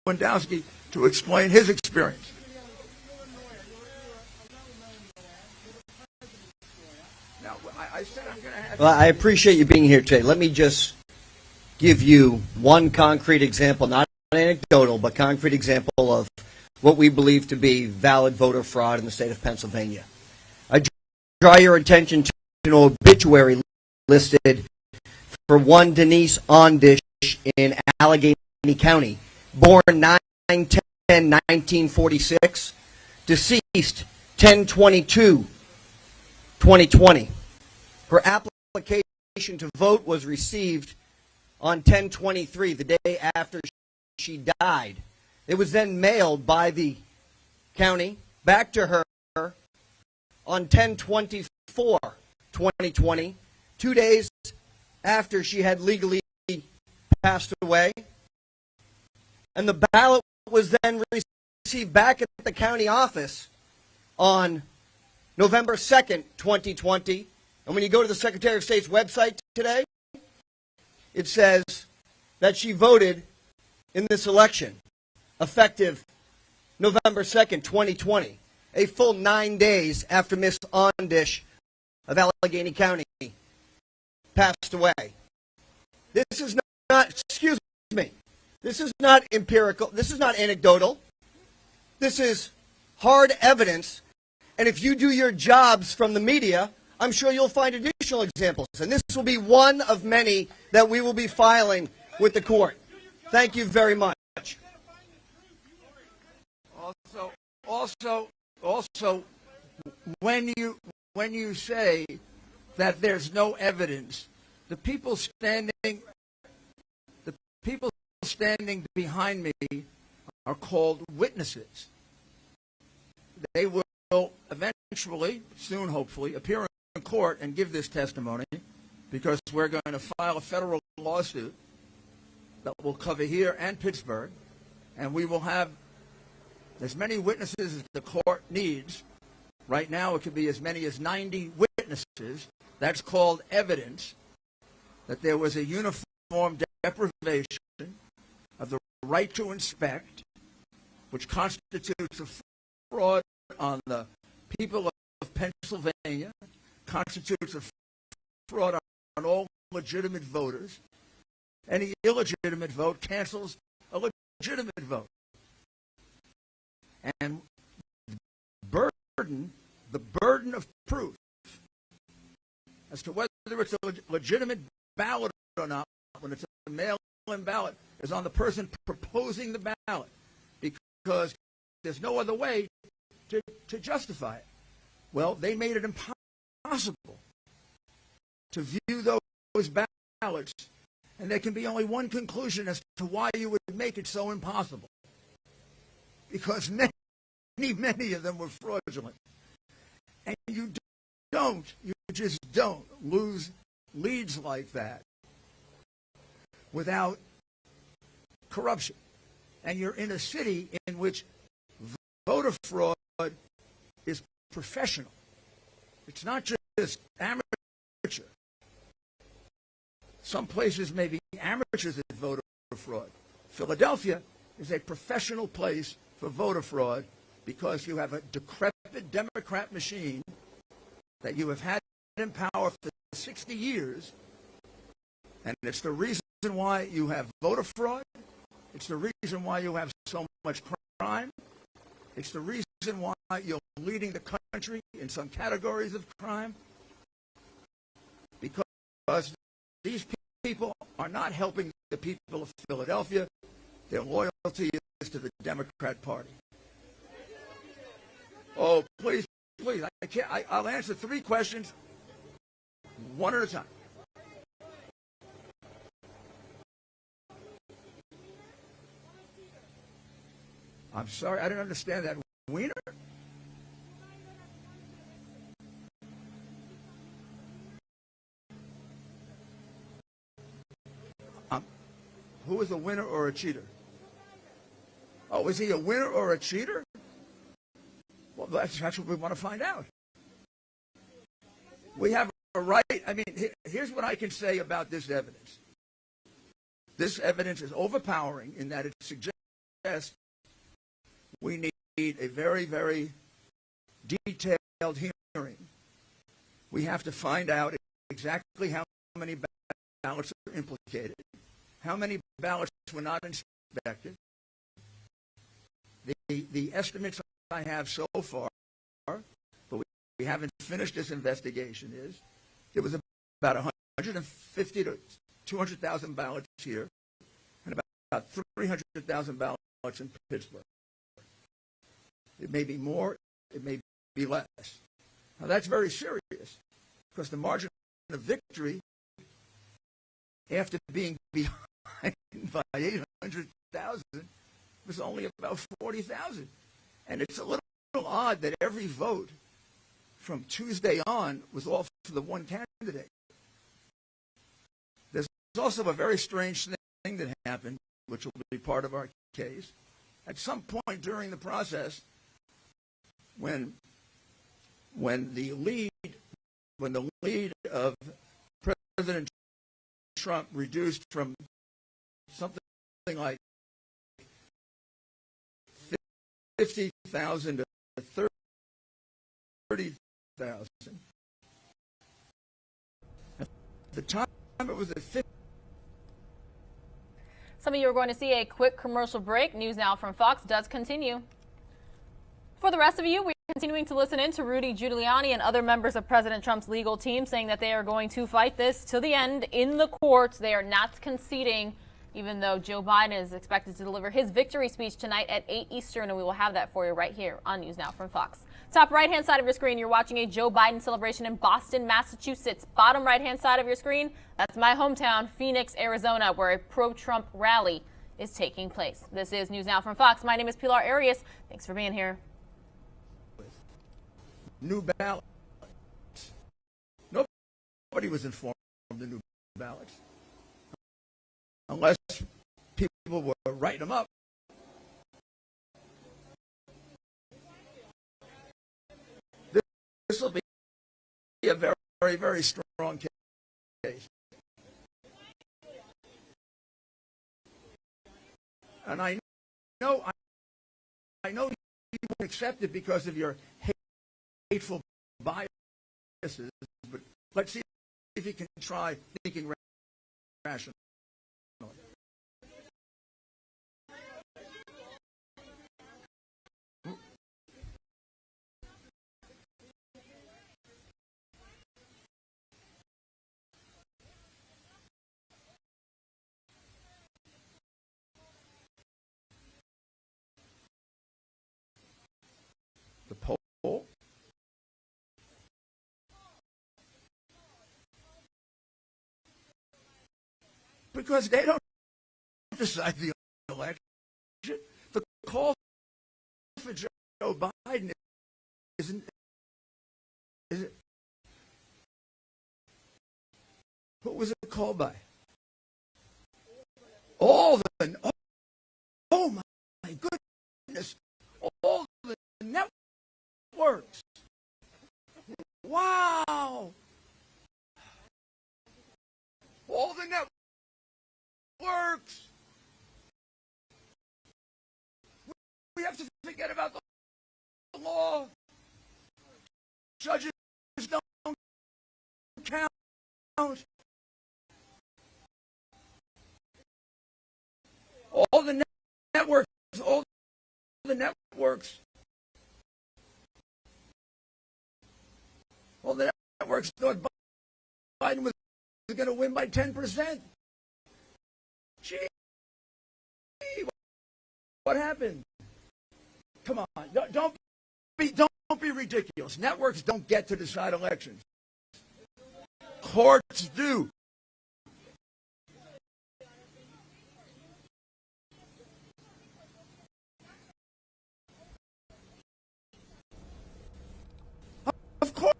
Lewandowski to explain his experience. Now, I said I'm going to have... Well, I appreciate you being here today. Let me just give you one concrete example, not anecdotal, but concrete example of what we believe to be valid voter fraud in the state of Pennsylvania. I draw your attention to an obituary listed for one Denise Ondish in Allegheny County, born 9/10/1946, deceased 10/22/2020. Her application to vote was received on 10/23, the day after she died. It was then mailed by the county back to her on 10/24/2020, 2 days after she had legally passed away. And the ballot was then received back at the county office on November 2nd, 2020. And when you go to the Secretary of State's website today, it says that she voted in this election, effective November 2nd, 2020, a full 9 days after Miss Ondish of Allegheny County passed away. This is not, excuse me, this is not empirical, this is not anecdotal. This is hard evidence, and if you do your jobs from the media, I'm sure you'll find additional examples, and this will be one of many that we will be filing with the court. Thank you very much. Also, when you say that there's no evidence, the people standing behind me are called witnesses. They will eventually, soon hopefully, appear in court and give this testimony, because we're going to file a federal lawsuit that will cover here and Pittsburgh, and we will have as many witnesses as the court needs. Right now it could be as many as 90 witnesses. That's called evidence that there was a uniform deprivation of the right to inspect, which constitutes a fraud on the people of Pennsylvania, constitutes a fraud on all legitimate voters. Any illegitimate vote cancels a legitimate vote. And the burden of proof as to whether it's a legitimate ballot or not, when it's a mail-in ballot, is on the person proposing the ballot, because there's no other way to justify it. Well, they made it impossible to view those ballots, and there can be only one conclusion as to why you would make it so impossible. Because many of them were fraudulent. And you just don't lose leads like that without corruption. And you're in a city in which voter fraud is professional. It's not just amateur. Some places may be amateurs at voter fraud. Philadelphia is a professional place for voter fraud, because you have a decrepit Democrat machine that you have had in power for 60 years, and it's the reason why you have voter fraud. It's the reason why you have so much crime. It's the reason why you're leading the country in some categories of crime, because these people are not helping the people of Philadelphia. Their loyalty is to the Democrat Party. Oh, please, I'll answer 3 questions, one at a time. I'm sorry, I didn't understand that. Wiener? Who is a winner or a cheater? Oh, is he a winner or a cheater? Well, that's what we want to find out. We have a right. I mean, here's what I can say about this evidence. This evidence is overpowering in that it suggests test, we need a very, very detailed hearing. We have to find out exactly how many ballots are implicated, how many ballots were not inspected. The estimates I have so far, but we haven't finished this investigation, is there was about 150 to 200,000 ballots here and about 300,000 ballots in Pittsburgh. It may be more, it may be less. Now that's very serious because the margin of victory after being behind by 800,000 was only about 40,000. And it's a little odd that every vote from Tuesday on was all for the one candidate. There's also a very strange thing that happened, which will be part of our case. At some point during the process, when the lead of President Trump reduced from something like 50,000 to 30,000. At the time, it was at 50. Some of you are going to see a quick commercial break. News Now from Fox does continue. For the rest of you, we're continuing to listen in to Rudy Giuliani and other members of President Trump's legal team saying that they are going to fight this to the end in the courts. They are not conceding, even though Joe Biden is expected to deliver his victory speech tonight at 8 Eastern, and we will have that for you right here on News Now from Fox. Top right-hand side of your screen, you're watching a Joe Biden celebration in Boston, Massachusetts. Bottom right-hand side of your screen, that's my hometown, Phoenix, Arizona, where a pro-Trump rally is taking place. This is News Now from Fox. My name is Pilar Arias. Thanks for being here. New ballots. Nobody was informed of the new ballots. Unless people were writing them up. This will be a very, very, very strong case. And I know you won't accept it because of your hateful biases, but let's see if you can try thinking rationally. The poll. Because they don't decide the election. The call for Joe Biden isn't. Is it? Who was it called by? All the. Oh my goodness! All the networks. Wow! All the networks. We have to forget about the law. Judges don't count. All the networks, all the networks, all the networks thought Biden was going to win by 10%. Gee, what happened? Come on, don't be ridiculous. Networks don't get to decide elections. Courts do. Of course.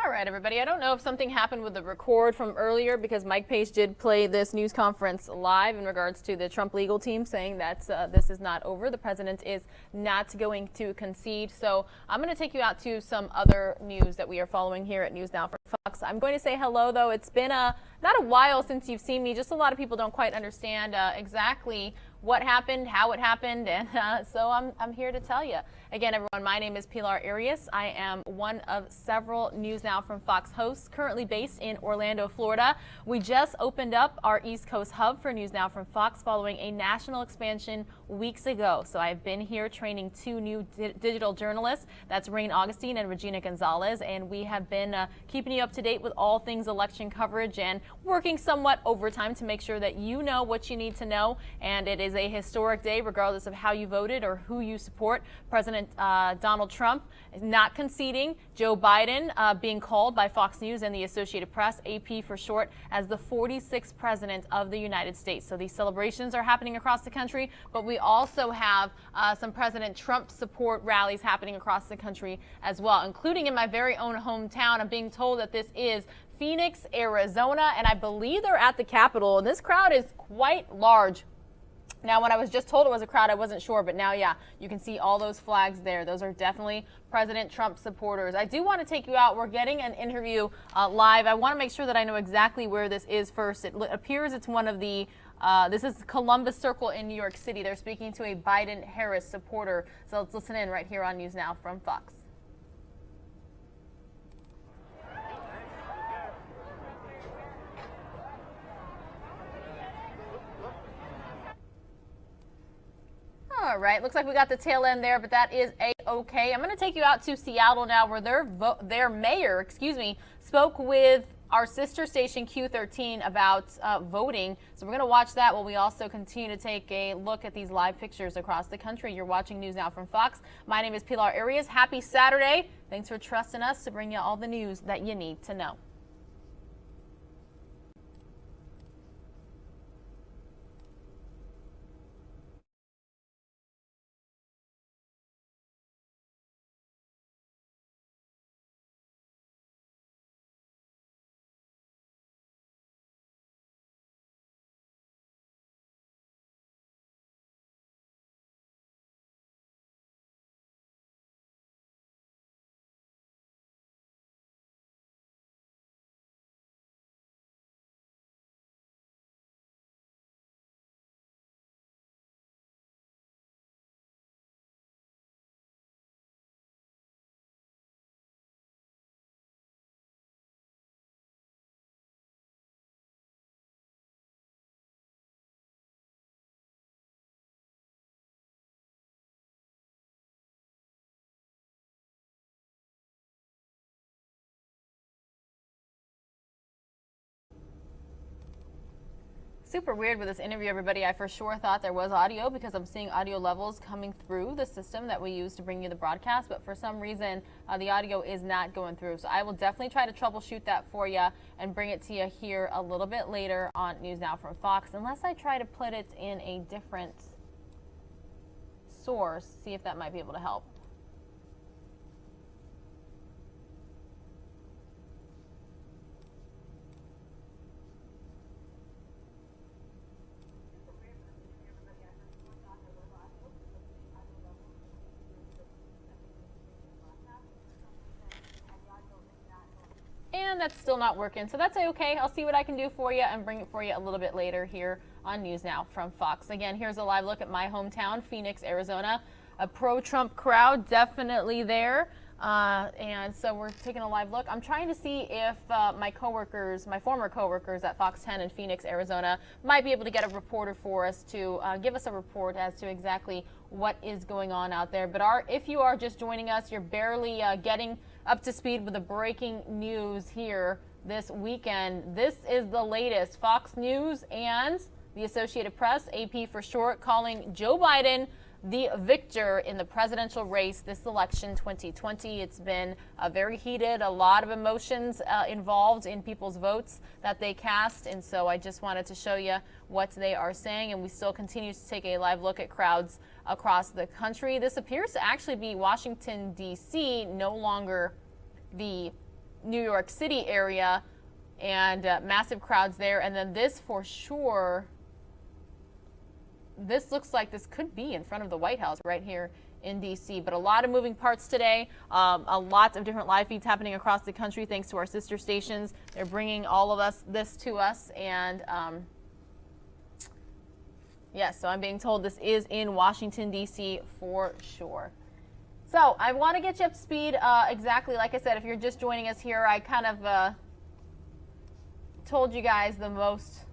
All right, everybody. I don't know if something happened with the record from earlier because Mike Page did play this news conference live in regards to the Trump legal team saying that this is not over. The president is not going to concede. So I'm going to take you out to some other news that we are following here at News Now for Fox. I'm going to say hello, though. It's been not a while since you've seen me. Just a lot of people don't quite understand exactly what happened, how it happened, and so I'm here to tell you. Again, everyone, my name is Pilar Arias. I am one of several News Now from Fox hosts currently based in Orlando, Florida. We just opened up our East Coast hub for News Now from Fox following a national expansion weeks ago. So I've been here training 2 new digital journalists. That's Rain Augustine and Regina Gonzalez, and we have been keeping you up to date with all things election coverage and working somewhat overtime to make sure that you know what you need to know. And it is a historic day regardless of how you voted or who you support. President Donald Trump is not conceding. Joe Biden being called by Fox News and the Associated Press, AP for short, as the 46th president of the United States. So these celebrations are happening across the country, but we also have some President Trump support rallies happening across the country as well, including in my very own hometown. I'm being told that this is Phoenix, Arizona, and I believe they're at the Capitol, and this crowd is quite large. Now, when I was just told it was a crowd, I wasn't sure, but now, yeah, you can see all those flags there. Those are definitely President Trump supporters. I do want to take you out. We're getting an interview live. I want to make sure that I know exactly where this is first. It appears it's one of the this is Columbus Circle in New York City. They're speaking to a Biden-Harris supporter. So let's listen in right here on News Now from Fox. All right, looks like we got the tail end there, but that is a-okay. I'm going to take you out to Seattle now, where their mayor, spoke with our sister station Q13 about voting. So we're going to watch that while we also continue to take a look at these live pictures across the country. You're watching News Now from Fox. My name is Pilar Arias. Happy Saturday. Thanks for trusting us to bring you all the news that you need to know. Super weird with this interview, everybody. I for sure thought there was audio because I'm seeing audio levels coming through the system that we use to bring you the broadcast, but for some reason the audio is not going through. So I will definitely try to troubleshoot that for you and bring it to you here a little bit later on News Now from Fox, unless I try to put it in a different source, see if that might be able to help. And that's still not working, so that's okay. I'll see what I can do for you and bring it for you a little bit later here on News Now from Fox. Again, here's a live look at my hometown, Phoenix, Arizona. A pro-Trump crowd definitely there. And so we're taking a live look. I'm trying to see if my former coworkers at Fox 10 in Phoenix, Arizona, might be able to get a reporter for us to give us a report as to exactly what is going on out there. But if you are just joining us, you're barely getting up to speed with the breaking news here this weekend. This is the latest. Fox News and the Associated Press, AP for short, calling Joe Biden the victor in the presidential race this election 2020. It's been very heated, a lot of emotions involved in people's votes that they cast, and so I just wanted to show you what they are saying, and we still continue to take a live look at crowds across the country. This appears to actually be Washington, D.C., no longer the New York City area, and massive crowds there. And then this for sure, this looks like this could be in front of the White House right here in D.C. But a lot of moving parts today, a lot of different live feeds happening across the country thanks to our sister stations. They're bringing all of this to us, and Yes, so I'm being told this is in Washington, D.C. for sure. So I want to get you up to speed exactly. Like I said, if you're just joining us here, I kind of told you guys the most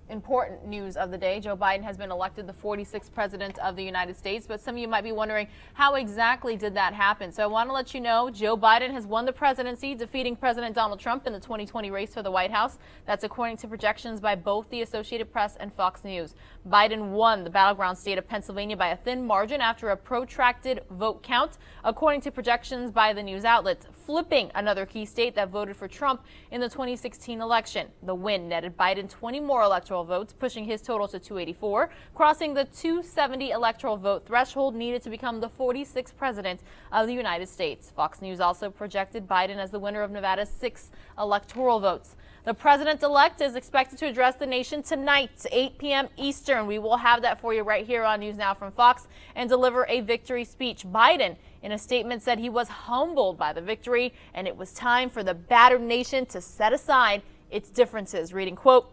important news of the day. Joe Biden has been elected the 46th president of the United States, but some of you might be wondering how exactly did that happen. So I want to let you know Joe Biden has won the presidency, defeating President Donald Trump in the 2020 race for the White House. That's according to projections by both the Associated Press and Fox News. Biden won the battleground state of Pennsylvania by a thin margin after a protracted vote count, according to projections by the news outlets, flipping another key state that voted for Trump in the 2016 election. The win netted Biden 20 more electoral votes, pushing his total to 284, crossing the 270 electoral vote threshold needed to become the 46th president of the United States. Fox News also projected Biden as the winner of Nevada's 6 electoral votes. The president-elect is expected to address the nation tonight, 8 p.m. Eastern. We will have that for you right here on News Now from Fox and deliver a victory speech. Biden, in a statement, said he was humbled by the victory and it was time for the battered nation to set aside its differences. Reading, quote,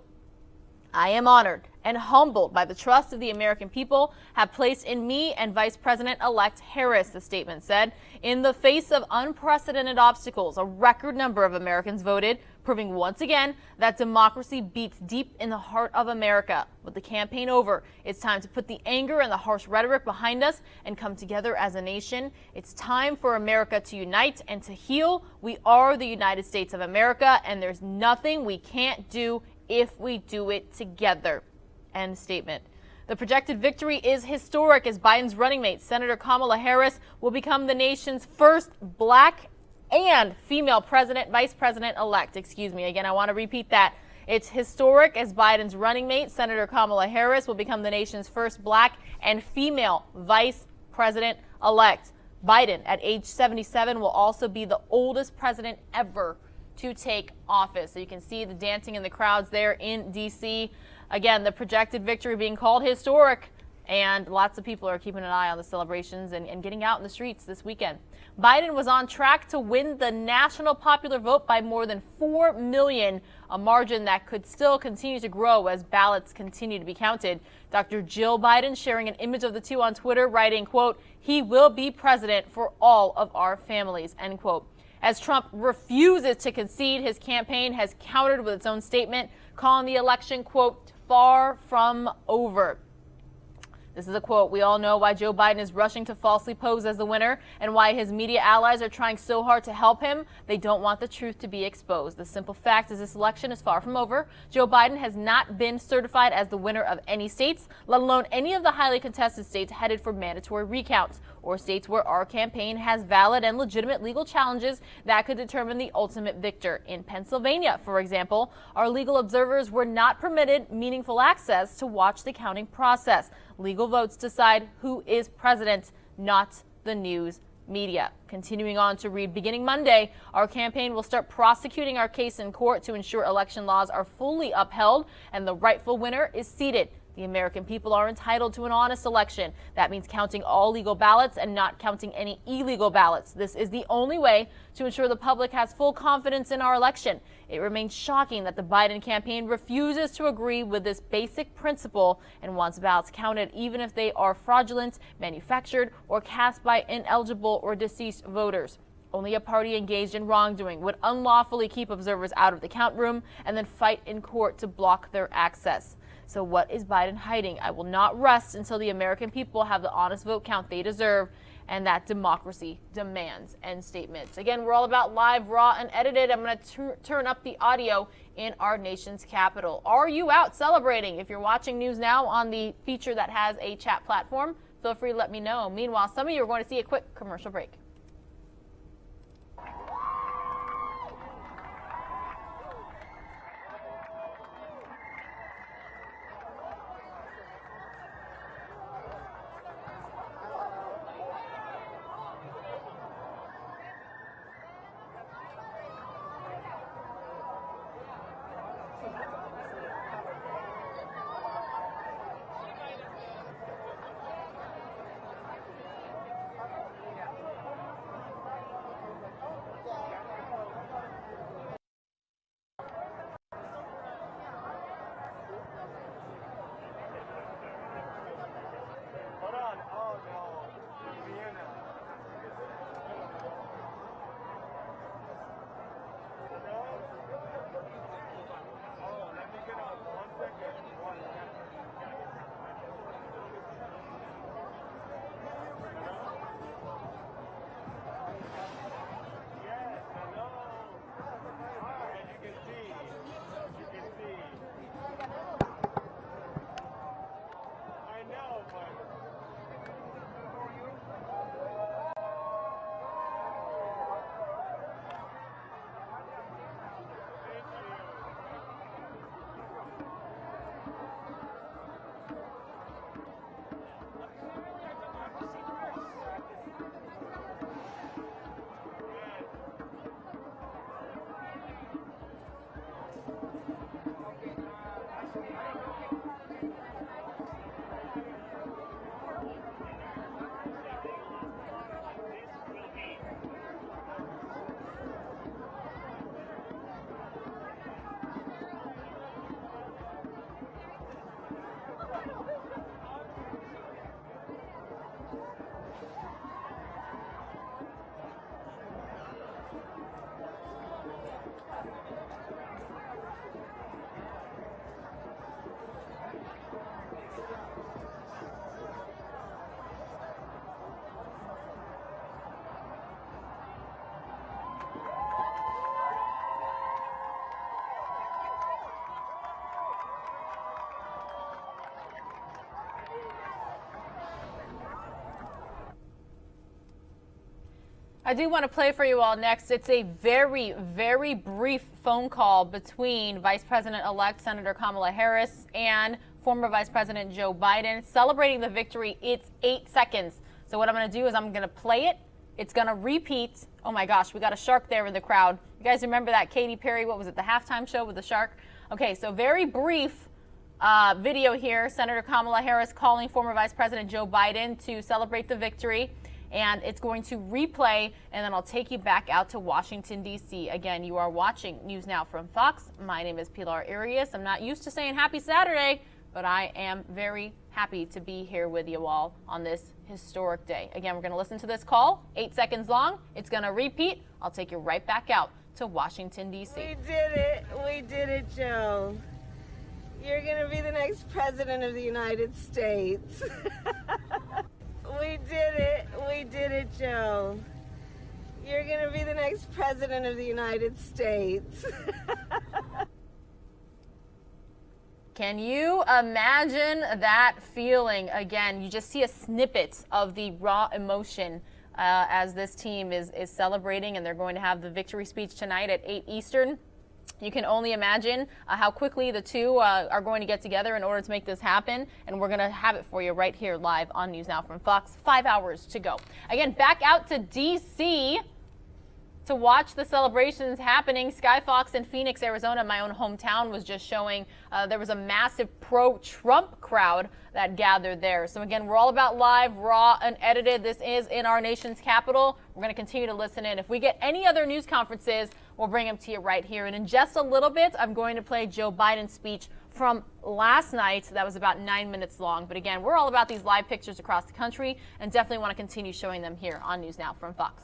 "I am honored and humbled by the trust of the American people have placed in me and Vice President-elect Harris," the statement said. In the face of unprecedented obstacles, a record number of Americans voted, proving once again that democracy beats deep in the heart of America. With the campaign over, it's time to put the anger and the harsh rhetoric behind us and come together as a nation. It's time for America to unite and to heal. We are the United States of America, and there's nothing we can't do if we do it together. End statement. The projected victory is historic as Biden's running mate, Senator Kamala Harris, will become the nation's first black and female vice president-elect. Again, I want to repeat that. It's historic as Biden's running mate, Senator Kamala Harris, will become the nation's first black and female vice president-elect. Biden, at age 77, will also be the oldest president ever to take office. So you can see the dancing in the crowds there in D.C. Again, the projected victory being called historic, and lots of people are keeping an eye on the celebrations and getting out in the streets this weekend. Biden was on track to win the national popular vote by more than 4 million, a margin that could still continue to grow as ballots continue to be counted. Dr. Jill Biden sharing an image of the two on Twitter, writing, quote, "He will be president for all of our families," end quote. As Trump refuses to concede, his campaign has countered with its own statement, calling the election, quote, "far from over." This is a quote. "We all know why Joe Biden is rushing to falsely pose as the winner and why his media allies are trying so hard to help him. They don't want the truth to be exposed. The simple fact is this election is far from over. Joe Biden has not been certified as the winner of any states, let alone any of the highly contested states headed for mandatory recounts, or states where our campaign has valid and legitimate legal challenges that could determine the ultimate victor. In Pennsylvania, for example, our legal observers were not permitted meaningful access to watch the counting process. Legal votes decide who is president, not the news media." Continuing on to read, "Beginning Monday, our campaign will start prosecuting our case in court to ensure election laws are fully upheld and the rightful winner is seated. The American people are entitled to an honest election. That means counting all legal ballots and not counting any illegal ballots. This is the only way to ensure the public has full confidence in our election. It remains shocking that the Biden campaign refuses to agree with this basic principle and wants ballots counted even if they are fraudulent, manufactured, or cast by ineligible or deceased voters. Only a party engaged in wrongdoing would unlawfully keep observers out of the count room and then fight in court to block their access. So what is Biden hiding? I will not rest until the American people have the honest vote count they deserve and that democracy demands." End statements. Again, we're all about live, raw, and edited. I'm going to turn up the audio in our nation's capital. Are you out celebrating? If you're watching News Now on the feature that has a chat platform, feel free to let me know. Meanwhile, some of you are going to see a quick commercial break. I do want to play for you all next. It's a very, very brief phone call between Vice President-elect Senator Kamala Harris and former Vice President Joe Biden celebrating the victory. It's 8 seconds. So what I'm going to do is I'm going to play it. It's going to repeat. Oh my gosh, we got a shark there in the crowd. You guys remember that Katy Perry, what was it, the halftime show with the shark? Okay, so very brief video here. Senator Kamala Harris calling former Vice President Joe Biden to celebrate the victory. And it's going to replay, and then I'll take you back out to Washington, D.C. Again, you are watching News Now from Fox. My name is Pilar Arias. I'm not used to saying happy Saturday, but I am very happy to be here with you all on this historic day. Again, we're going to listen to this call, 8 seconds long. It's going to repeat. I'll take you right back out to Washington, D.C. We did it. We did it, Joe. You're going to be the next president of the United States. We did it. We did it, Joe. You're going to be the next president of the United States. Can you imagine that feeling? Again, you just see a snippet of the raw emotion as this team is celebrating, and they're going to have the victory speech tonight at 8 Eastern. You can only imagine how quickly the two are going to get together in order to make this happen. And we're going to have it for you right here live on News Now from Fox. 5 hours to go. Again, back out to D.C. to watch the celebrations happening. Sky Fox in Phoenix, Arizona, my own hometown, was just showing there was a massive pro-Trump crowd that gathered there. So again, we're all about live, raw, unedited. This is in our nation's capital. We're going to continue to listen in. If we get any other news conferences, we'll bring them to you right here. And in just a little bit, I'm going to play Joe Biden's speech from last night. That was about 9 minutes long. But again, we're all about these live pictures across the country and definitely want to continue showing them here on News Now from Fox.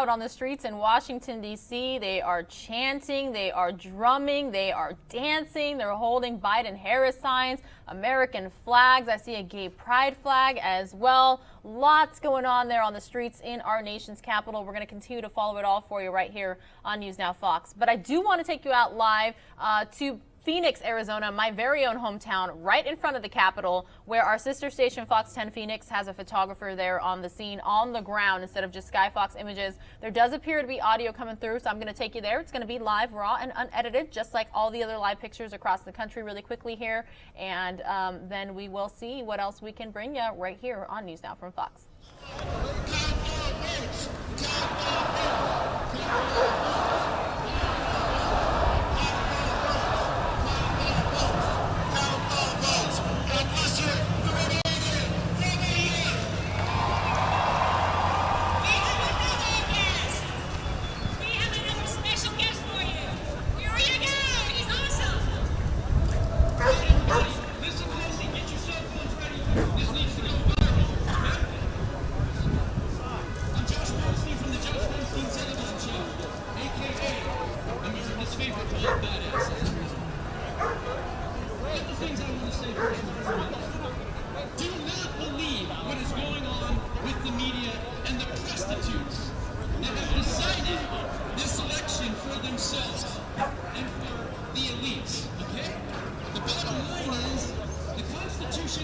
out on the streets in Washington, D.C. They are chanting, they are drumming, they are dancing, they're holding Biden-Harris signs, American flags. I see a gay pride flag as well. Lots going on there on the streets in our nation's capital. We're going to continue to follow it all for you right here on News Now Fox. But I do want to take you out live to Phoenix, Arizona, my very own hometown, right in front of the Capitol, where our sister station Fox 10 Phoenix has a photographer there on the scene, on the ground, instead of just Sky Fox images. There does appear to be audio coming through, so I'm going to take you there. It's going to be live, raw, and unedited, just like all the other live pictures across the country really quickly here. And then we will see what else we can bring you right here on News Now from Fox.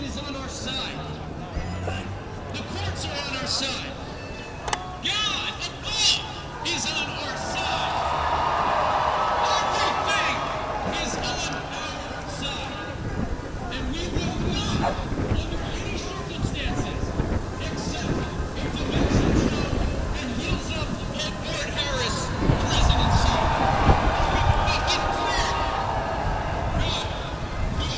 is on our side. The courts are on our side. God above is on our side. Everything is on our side. And we will not, under any circumstances, accept a dimension show and heels up of Lord Harris presidency. Make it clear. Good.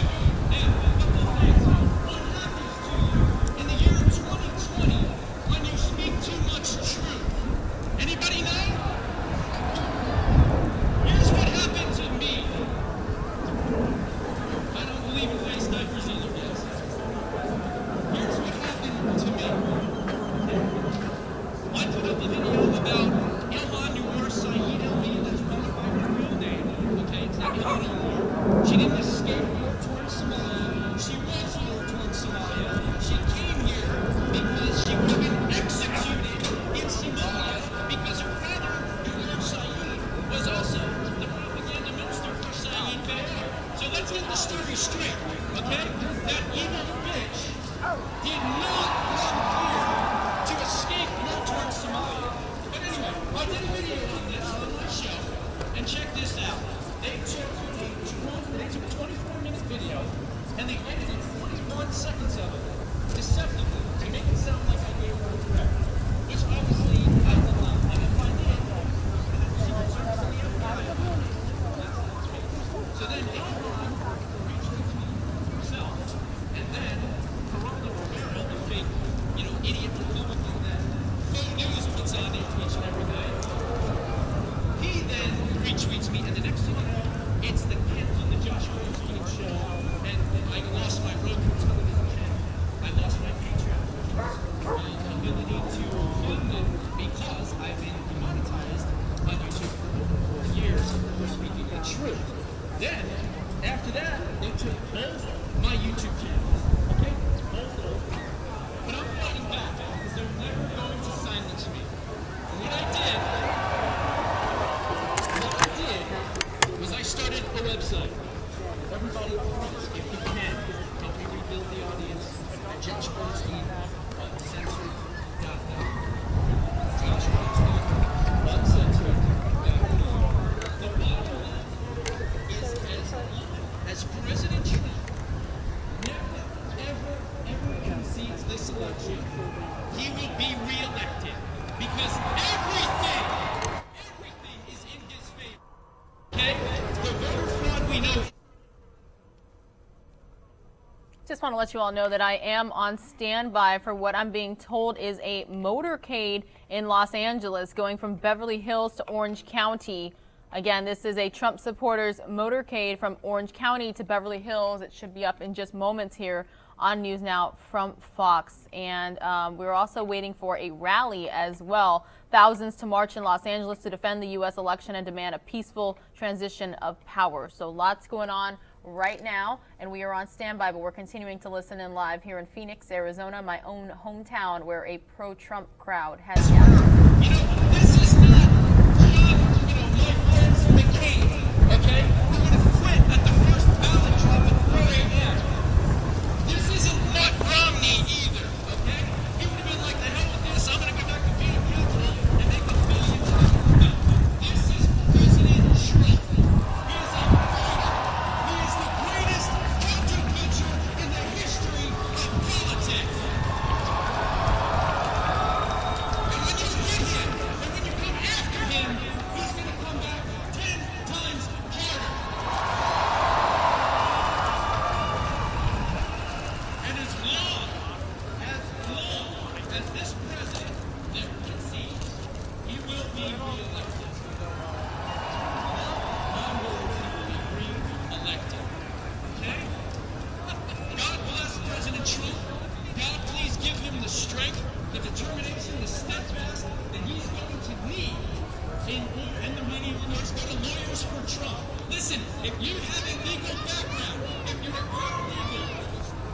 Now, a couple of things. What happens to you in the year 2020 when you speak too much truth? Anybody know? Here's what happened to me. I don't believe in waste diapers either, yes. Here's what happened to me. I put up a video about Ilhan Noor Saeed Elmi, that's running by her real name. Okay, it's not Ilhan Noor. She didn't escape war towards Somalia. She was war towards Somalia. She came here because she would have been executed in Somalia because her father, Noor Saeed, was also the propaganda minister for Saeed Bashir. So let's get the story straight, okay? That evil bitch did not come here to escape war towards Somalia. But anyway, I did a video on this on my show, and check this out. They took a 24-minute video, and they edited 41 seconds of it deceptively to make it sound like I gave her a threat, which obviously I did not. And if I did, Secret Service and the FBI. So then Ilhan reached out to me herself, and then Geraldo Rivera, the fake, idiot Republican that fake news puts on there each and every night, he then retweets me, and the next thing you know, it's the Kent on the Joshua Epstein show, and I lost my Roku television channel. I lost my Patreon, the ability to fund it because I've been demonetized on YouTube for years for speaking the truth. Then, after that, they took both my YouTube channels, okay? Both of them. But I'm fighting back because they're never going to silence me. And what I did was I started a website. Everybody, please, if you can, help me rebuild the audience at Josh Bernstein, uncensored.com. Josh Bernstein, uncensored.com. The bottom line is as President Trump never, ever concedes this election, he will be reelected because everything is in his favor. Okay? The voter fraud we know. Just want to let you all know that I am on standby for what I'm being told is a motorcade in Los Angeles going from Beverly Hills to Orange County. Again, this is a Trump supporters motorcade from Orange County to Beverly Hills. It should be up in just moments here on News Now from Fox. And we're also waiting for a rally as well. Thousands to march in Los Angeles to defend the U.S. election and demand a peaceful transition of power. So lots going on right now, and we are on standby, but we're continuing to listen in live here in Phoenix, Arizona, my own hometown, where a pro-Trump crowd has gathered. You know, this is not my friends McCain, okay? Who would have quit at the first ballot drop at 4 a.m. This isn't Mitt Romney either, okay? He would have been like, the hell with this, I'm going to go back to being Capitol and make $1 billion. No, this is President Trump. He is a fighter. He is the greatest counterpuncher in the history of politics. And when you hit him, and when you come after him, he's going to come back 10 times harder. And as long as this president that concedes, he will be re-elected. My words, he will be re-elected. Okay? God bless President Trump. God, please give him the strength, the determination, the steadfast that he's going to need in the many years. Go to Lawyers for Trump. Listen, if you have a legal background, if you're a paralegal,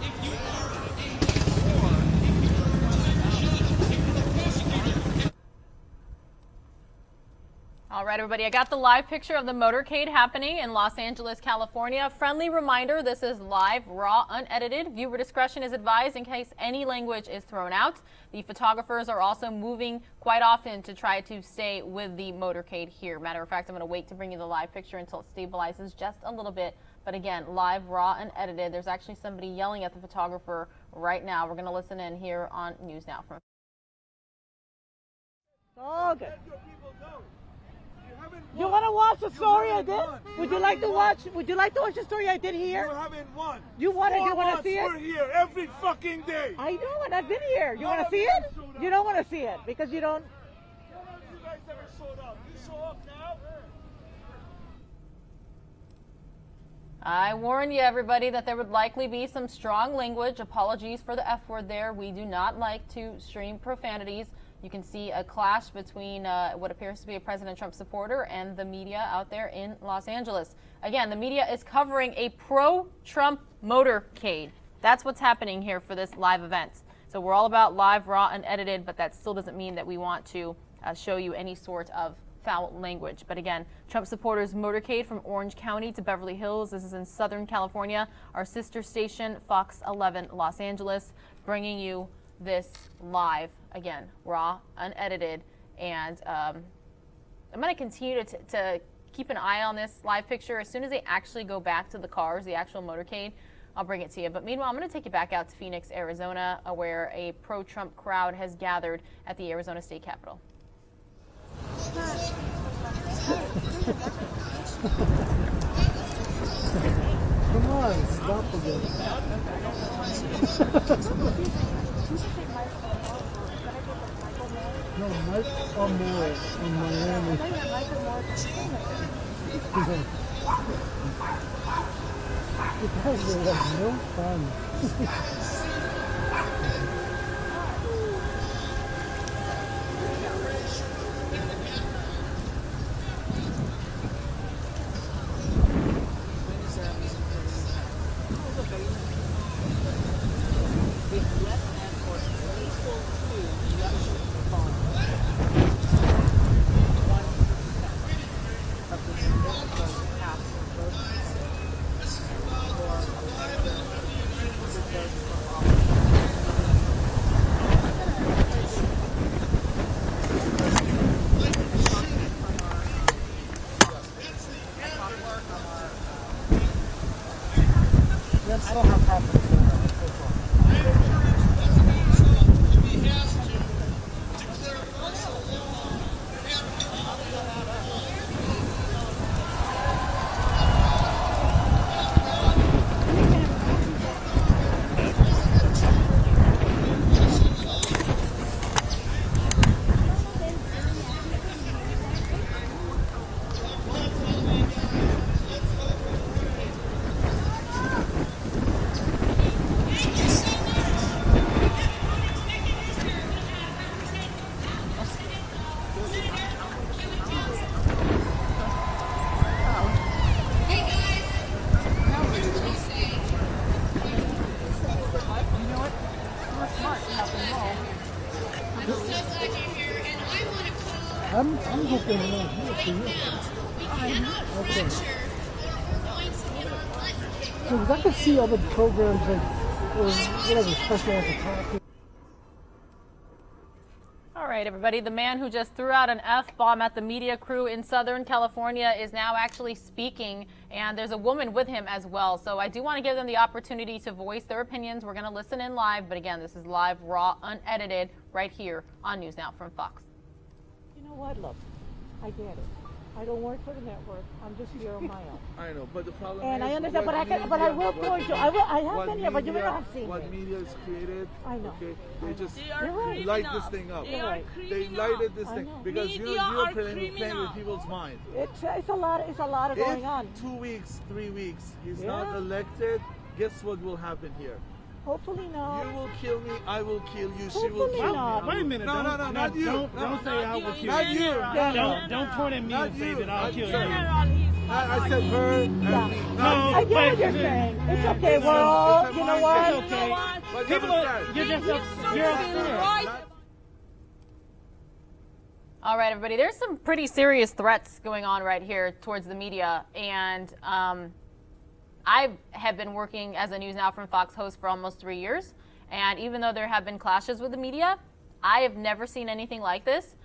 if you are a lawyer, if you are a retired judge, if you're a prosecutor, All right, everybody, I got the live picture of the motorcade happening in Los Angeles, California. Friendly reminder, this is live, raw, unedited. Viewer discretion is advised in case any language is thrown out. The photographers are also moving quite often to try to stay with the motorcade here. Matter of fact, I'm going to wait to bring you the live picture until it stabilizes just a little bit. But again, live, raw, unedited. There's actually somebody yelling at the photographer right now. We're going to listen in here on News Now. All good. You want to watch the story I did? Would you like to watch? Would you like to watch the story I did here? You haven't won. You want to? You want to see We're it? here every fucking day. I know, and I've been here. You want to see it? You don't want to see it because you don't. When have you guys ever showed up? You show up now? I warn you, everybody, that there would likely be some strong language. Apologies for the F word there. We do not like to stream profanities. You can see a clash between what appears to be a President Trump supporter and the media out there in Los Angeles. Again, the media is covering a pro-Trump motorcade. That's what's happening here for this live event. So we're all about live, raw, and edited, but that still doesn't mean that we want to show you any sort of foul language. But again, Trump supporters motorcade from Orange County to Beverly Hills. This is in Southern California. Our sister station, Fox 11 Los Angeles, bringing you this live, again, raw, unedited, and I'm going to continue to keep an eye on this live picture. As soon as they actually go back to the cars, the actual motorcade, I'll bring it to you. But meanwhile, I'm going to take you back out to Phoenix, Arizona, where a pro-Trump crowd has gathered at the Arizona State Capitol. Come on, stop again. No, Mike or more in Miami. Because they have no fun. I'm hoping I'm not here for you. Okay. So, 'cause I could see other programs like, or whatever, special as All right, everybody. The man who just threw out an F-bomb at the media crew in Southern California is now actually speaking, and there's a woman with him as well. So I do want to give them the opportunity to voice their opinions. We're going to listen in live, but again, this is live, raw, unedited, right here on News Now from Fox. You know what, look, I get it. I don't work for the network. I'm just here on my own. I know, but the problem And is, I understand, what but I media- will point you. I have been here, but you may media- not have seen what it. media is created. I know. Okay, I they know. just You're right. light this thing up. You're right. They lighted this I thing know. because you're playing with people's mind. It's a lot of going If on. 2 weeks, 3 weeks, he's Yeah. not elected, guess what will happen here? Hopefully not. You will kill me, I will kill you, she will Hopefully kill not. me. Wait a minute. No, don't, no, not you. Don't, No, don't say I will kill Not you. you. Don't point at me Not and say you. that I'll Not kill you. you. I said her and Yeah. me. No, I get what you're but- saying. It's okay. It's We're all, a you know mindset. what? It's okay. But People, you're just you're upset. All right, everybody. There's some pretty serious threats going on right here towards the media, and I have been working as a News Now from Fox host for almost 3 years, and even though there have been clashes with the media, I have never seen anything like this.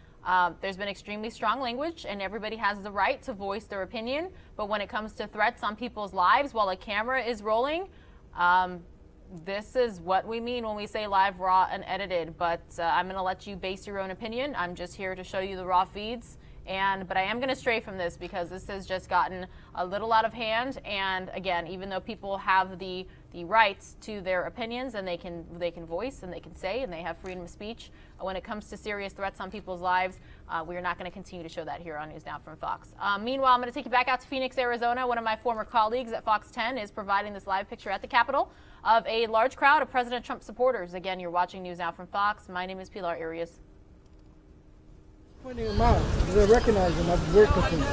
There's been extremely strong language, and everybody has the right to voice their opinion, but when it comes to threats on people's lives while a camera is rolling, this is what we mean when we say live, raw, and edited. But I'm going to let you base your own opinion. I'm just here to show you the raw feeds. But I am going to stray from this because this has just gotten a little out of hand. And again, even though people have the rights to their opinions and they can voice and they can say and they have freedom of speech, when it comes to serious threats on people's lives, we are not going to continue to show that here on News Now from Fox. Meanwhile, I'm going to take you back out to Phoenix, Arizona. One of my former colleagues at Fox 10 is providing this live picture at the Capitol of a large crowd of President Trump supporters. Again, you're watching News Now from Fox. My name is Pilar Arias. Pointing him out because I recognize him. I've worked with him.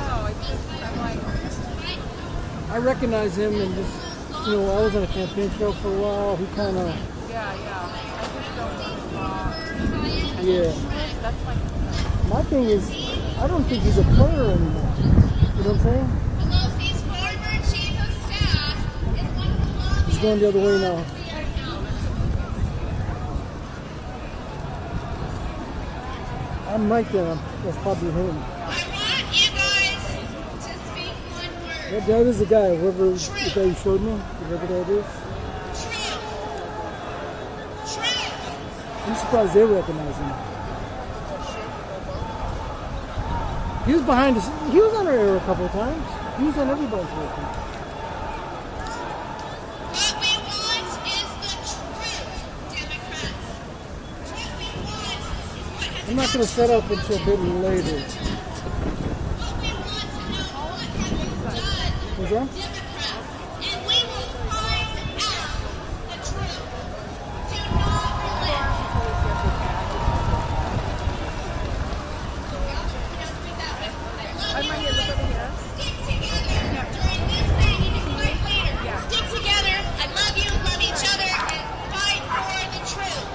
I recognize him and just, I was on a campaign trail for a while. He kind of. Yeah. My thing is, I don't think he's a player anymore. You know what I'm saying? He's going the other way now. I'm right there. That's probably him. That is the guy, whoever the guy you showed me, whoever that is. I'm surprised they recognize him. He was behind us. He was on our air a couple of times. He was on everybody's air. What we want is the truth, Democrats. What we want is what has I'm not going to set up until a bit later. what we want to know what has been done, What's that? Democrats, and we will find out the truth. Do not relent. Stick together during this day. You need a great leader. Stick together. I love you. Love each other. And fight for the truth.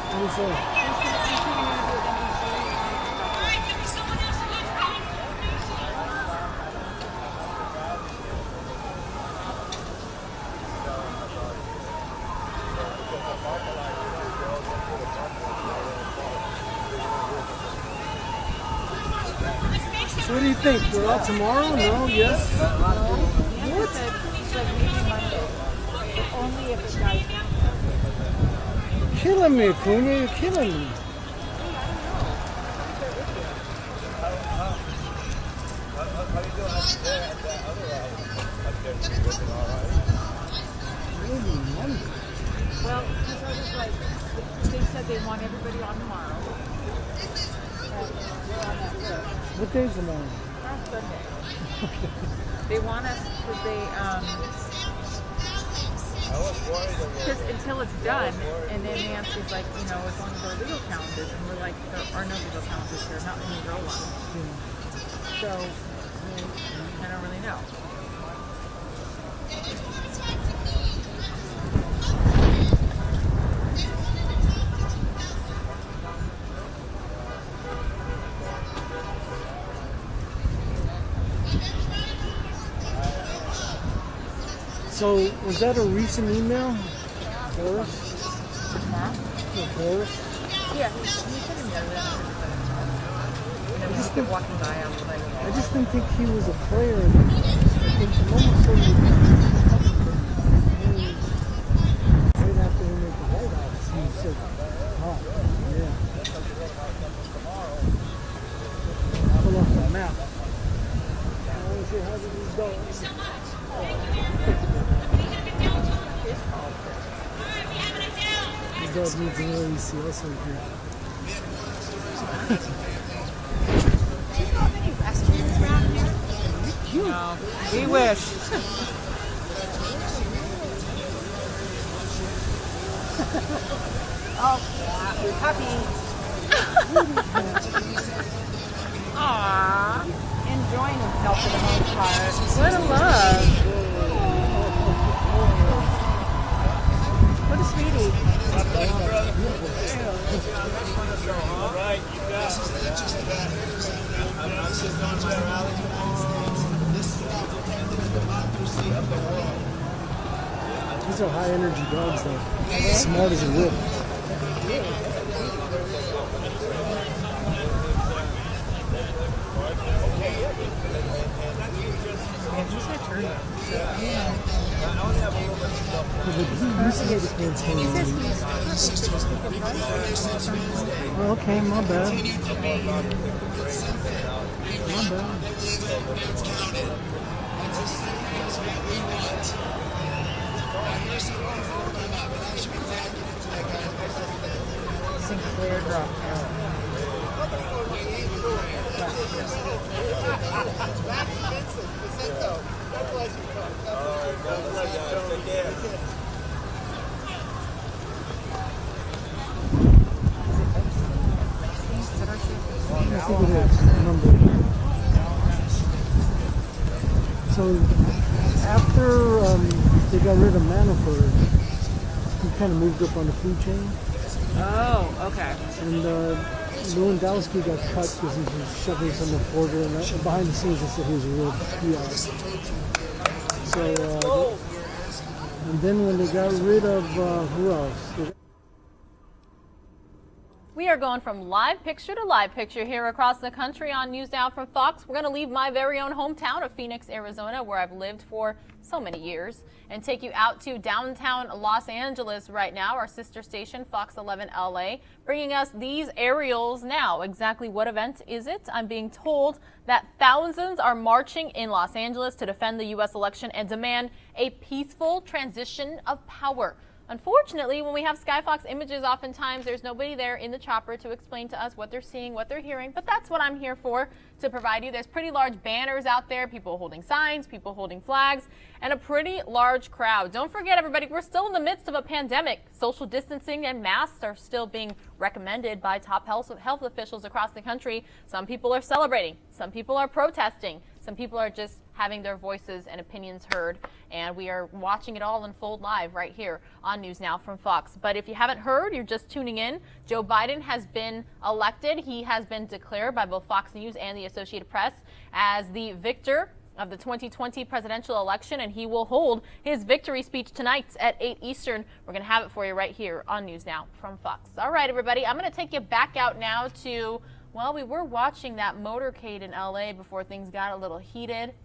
What do you say? All right, give me someone else to look at. So what do you think? We're out tomorrow? No? Yes? What? Only if it dies. Killing me, Puma. You're killing me. Well, because I was like, they said they want everybody on tomorrow. We're on that list. What day's tomorrow? Last Sunday. They want us because because until it's done, and then Nancy's like, as long as there are legal challenges, and we're like, there are no legal challenges, there are not any real ones. So, I don't really know. So, was that a recent email? Paris? Huh? Paris? Yeah, he said he knows that. And then we just kept walking by, I was like, I just didn't think he was a player. I'm almost certain right after he made the White House, he said, oh, yeah. Pull off the map. I want to see how this is going. The dog needs an LEC also here. no, we wish. Oh, puppy. Aww. Enjoying himself for the most part. What a love. What a sweetie. All right, you got I'm sitting on Chair Alley. This is about defending the democracy of the world. These are high energy dogs though. Smart as a whip. Oh, okay, my bad. My bad. Sinclair drop. I think it is. Number. So after they got rid of Manafort, he kind of moved up on the food chain. Oh, okay. And Lewandowski got cut because he was shoving some reporter, and behind the scenes they said he was a real PR. So, and then when they got rid of, who else? We are going from live picture to live picture here across the country on News Now from Fox. We're going to leave my very own hometown of Phoenix, Arizona, where I've lived for so many years, and take you out to downtown Los Angeles right now, our sister station, Fox 11 LA, bringing us these aerials now. Exactly what event is it? I'm being told that thousands are marching in Los Angeles to defend the U.S. election and demand a peaceful transition of power. Unfortunately, when we have Skyfox images, oftentimes there's nobody there in the chopper to explain to us what they're seeing, what they're hearing, but that's what I'm here for, to provide you. There's pretty large banners out there, people holding signs, people holding flags, and a pretty large crowd. Don't forget, everybody, we're still in the midst of a pandemic. Social distancing and masks are still being recommended by top health officials across the country. Some people are celebrating, some people are protesting, some people are just having their voices and opinions heard, and we are watching it all unfold live right here on News Now from Fox. But if you haven't heard, you're just tuning in, Joe Biden has been elected. He has been declared by both Fox News and the Associated Press as the victor of the 2020 presidential election, and he will hold his victory speech tonight at 8 Eastern. We're going to have it for you right here on News Now from Fox. All right, everybody, I'm going to take you back out now to, well, we were watching that motorcade in LA before things got a little heated.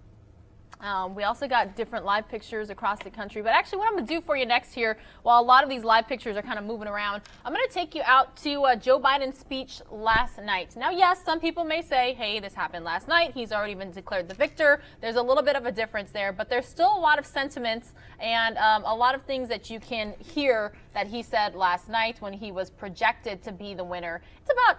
We also got different live pictures across the country. But actually, what I'm going to do for you next here, while a lot of these live pictures are kind of moving around, I'm going to take you out to Joe Biden's speech last night. Now, yes, some people may say, hey, this happened last night. He's already been declared the victor. There's a little bit of a difference there, but there's still a lot of sentiments and a lot of things that you can hear that he said last night when he was projected to be the winner. It's about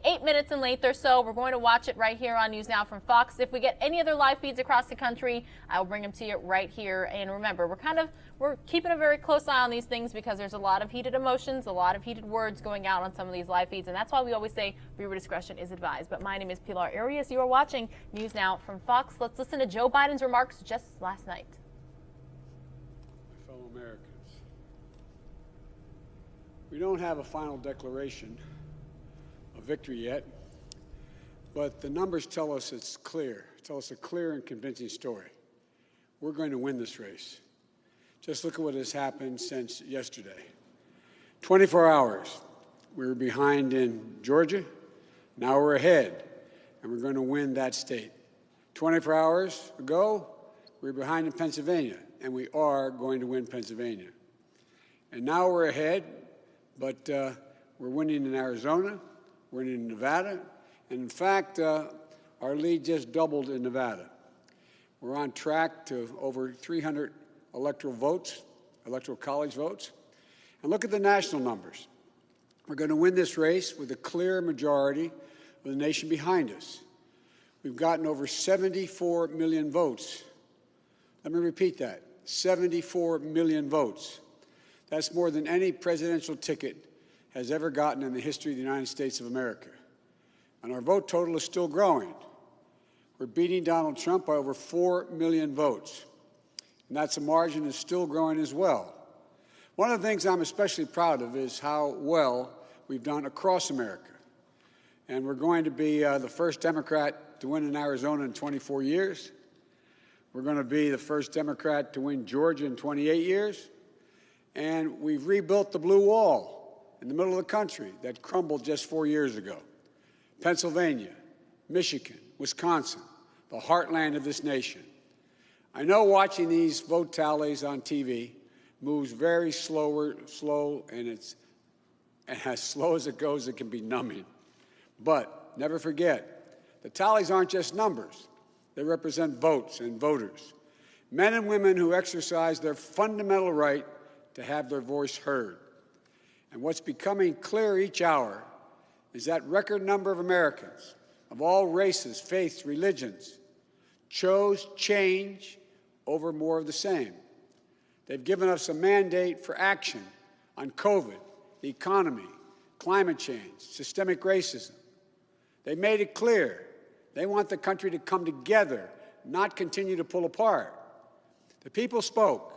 8 minutes in length or so. We're going to watch it right here on News Now from Fox. If we get any other live feeds across the country, I will bring them to you right here. And remember, we're keeping a very close eye on these things because there's a lot of heated emotions, a lot of heated words going out on some of these live feeds. And that's why we always say viewer discretion is advised. But my name is Pilar Arias. You are watching News Now from Fox. Let's listen to Joe Biden's remarks just last night. My fellow Americans, we don't have a final declaration of victory yet, But the numbers tell us it's clear, tell us a clear and convincing story. We're going to win this race. Just look at what has happened since yesterday. 24 hours, we were behind in Georgia. Now we're ahead, and we're going to win that state. 24 hours ago, we were behind in Pennsylvania, and we are going to win Pennsylvania. And now we're ahead, but we're winning in Arizona, we're winning in Nevada, and in fact, our lead just doubled in Nevada. We're on track to over 300 electoral votes, electoral college votes. And look at the national numbers. We're going to win this race with a clear majority of the nation behind us. We've gotten over 74 million votes. Let me repeat that, 74 million votes. That's more than any presidential ticket has ever gotten in the history of the United States of America. And our vote total is still growing. We're beating Donald Trump by over 4 million votes. And that's a margin that's still growing as well. One of the things I'm especially proud of is how well we've done across America. And we're going to be the first Democrat to win in Arizona in 24 years. We're going to be the first Democrat to win Georgia in 28 years. And we've rebuilt the blue wall in the middle of the country that crumbled just 4 years ago. Pennsylvania, Michigan, Wisconsin, the heartland of this nation. I know watching these vote tallies on TV moves very slow, and as slow as it goes, it can be numbing. But never forget, the tallies aren't just numbers. They represent votes and voters, men and women who exercise their fundamental right to have their voice heard. And what's becoming clear each hour is that record number of Americans of all races, faiths, religions chose change over more of the same. They've given us a mandate for action on COVID, the economy, climate change, systemic racism. They made it clear they want the country to come together, not continue to pull apart. The people spoke,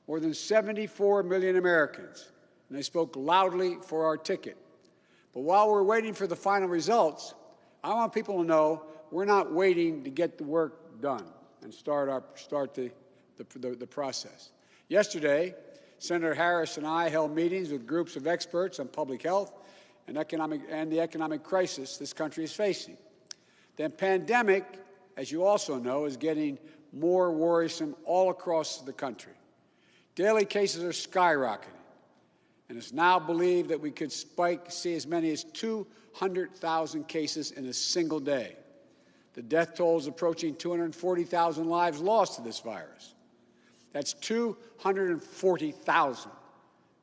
more than 74 million Americans, and they spoke loudly for our ticket. But while we're waiting for the final results, I want people to know we're not waiting to get the work done and start the process. Yesterday, Senator Harris and I held meetings with groups of experts on public health and the economic crisis this country is facing. The pandemic, as you also know, is getting more worrisome all across the country. Daily cases are skyrocketing, and it's now believed that we could see as many as 200,000 cases in a single day. The death toll is approaching 240,000 lives lost to this virus. That's 240,000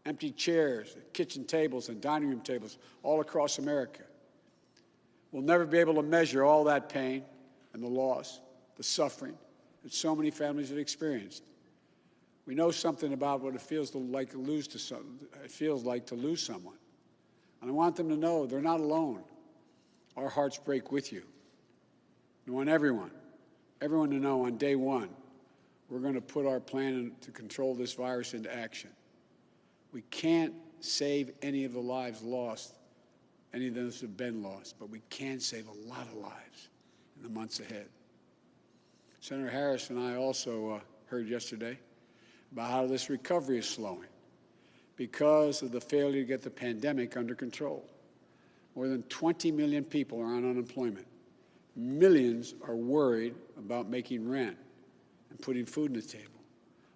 empty chairs, kitchen tables, and dining room tables all across America. We'll never be able to measure all that pain and the loss, the suffering that so many families have experienced. We know something about what it feels like to lose someone. And I want them to know they're not alone. Our hearts break with you. I want everyone to know on day one, we're going to put our plan to control this virus into action. We can't save any of the lives lost, any of those who have been lost, but we can save a lot of lives in the months ahead. Senator Harris and I also heard yesterday about how this recovery is slowing because of the failure to get the pandemic under control. More than 20 million people are on unemployment. Millions are worried about making rent and putting food on the table.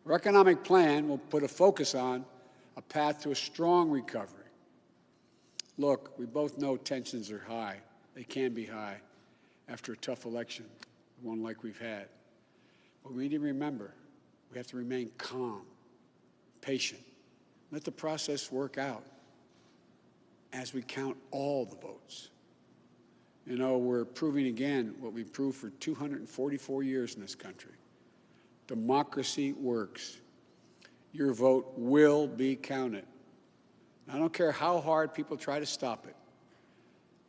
Our economic plan will put a focus on a path to a strong recovery. Look, we both know tensions are high. They can be high after a tough election, one like we've had. But we need to remember, we have to remain calm, patient. Let the process work out as we count all the votes. You know, we're proving again what we've proved for 244 years in this country. Democracy works. Your vote will be counted. I don't care how hard people try to stop it.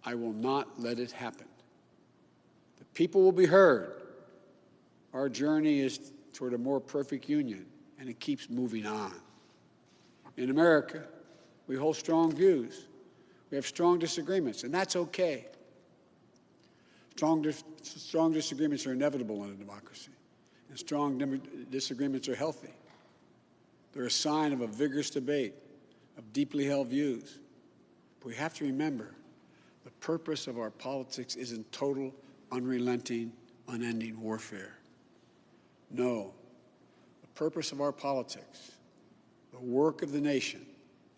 I will not let it happen. The people will be heard. Our journey is toward a more perfect union, and it keeps moving on. In America, we hold strong views. We have strong disagreements, and that's okay. Strong disagreements are inevitable in a democracy, and strong disagreements are healthy. They're a sign of a vigorous debate, of deeply held views. But we have to remember, the purpose of our politics isn't total, unrelenting, unending warfare. No, the purpose of our politics, the work of the nation,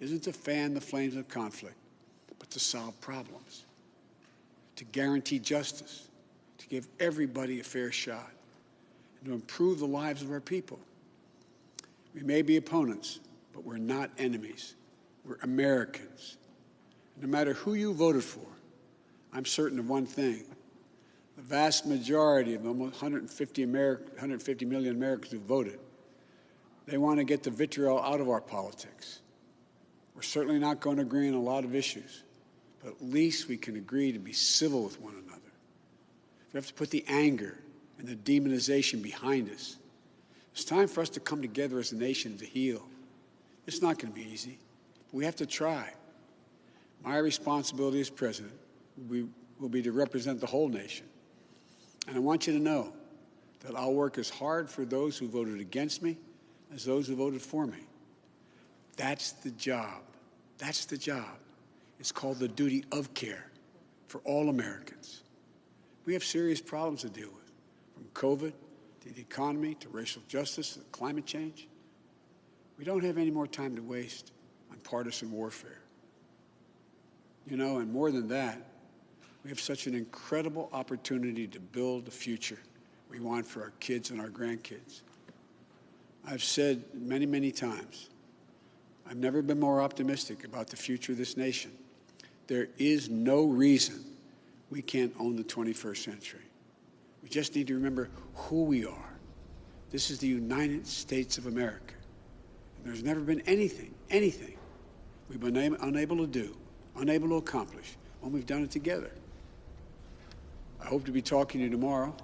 isn't to fan the flames of conflict, but to solve problems, to guarantee justice, to give everybody a fair shot, and to improve the lives of our people. We may be opponents, but we're not enemies. We're Americans. No matter who you voted for, I'm certain of one thing. The vast majority of almost 150 million Americans who voted, they want to get the vitriol out of our politics. We're certainly not going to agree on a lot of issues, but at least we can agree to be civil with one another. We have to put the anger and the demonization behind us. It's time for us to come together as a nation to heal. It's not going to be easy, but we have to try. My responsibility as president will be to represent the whole nation. And I want you to know that I'll work as hard for those who voted against me as those who voted for me. That's the job. That's the job. It's called the duty of care for all Americans. We have serious problems to deal with, from COVID to the economy to racial justice to climate change. We don't have any more time to waste on partisan warfare. You know, and more than that, we have such an incredible opportunity to build the future we want for our kids and our grandkids. I've said many, many times, I've never been more optimistic about the future of this nation. There is no reason we can't own the 21st century. We just need to remember who we are. This is the United States of America. And there's never been anything we've been unable to do, unable to accomplish when we've done it together. I hope to be talking to you tomorrow.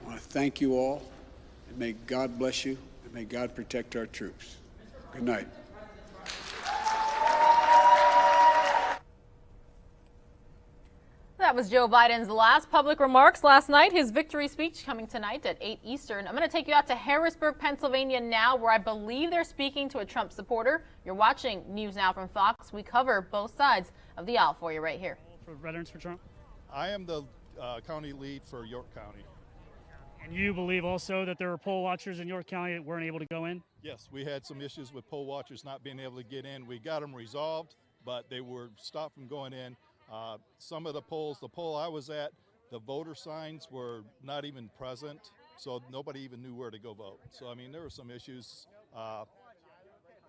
I want to thank you all, and may God bless you, and may God protect our troops. Good night. That was Joe Biden's last public remarks last night. His victory speech coming tonight at 8 Eastern. I'm going to take you out to Harrisburg, Pennsylvania now, where I believe they're speaking to a Trump supporter. You're watching News Now from Fox. We cover both sides of the aisle for you right here. For Veterans for Trump? I am the county lead for York County. And you believe also that there were poll watchers in York County that weren't able to go in? Yes, we had some issues with poll watchers not being able to get in. We got them resolved, but they were stopped from going in. Some of the poll I was at, the voter signs were not even present, so nobody even knew where to go vote. So, I mean, there were some issues.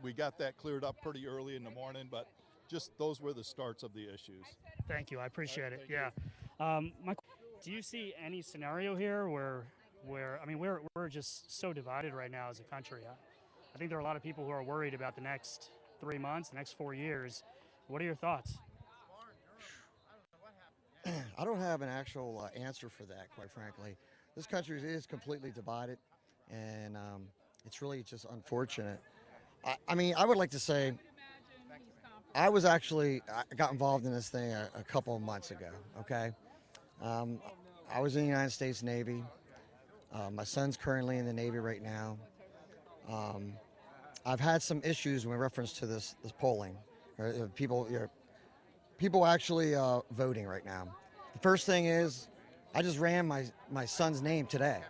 We got that cleared up pretty early in the morning, but just those were the starts of the issues. Thank you. I appreciate it. Yeah. Do you see any scenario here where I mean, we're just so divided right now as a country. I think there are a lot of people who are worried about the next 3 months, the next 4 years. What are your thoughts? I don't have an actual answer for that, quite frankly. This country is completely divided, and it's really just unfortunate. I mean, I would like to say I got involved in this thing a couple of months ago, okay? I was in the United States Navy. My son's currently in the Navy right now. I've had some issues in reference to this polling. People actually voting right now. The first thing is, I just ran my son's name today.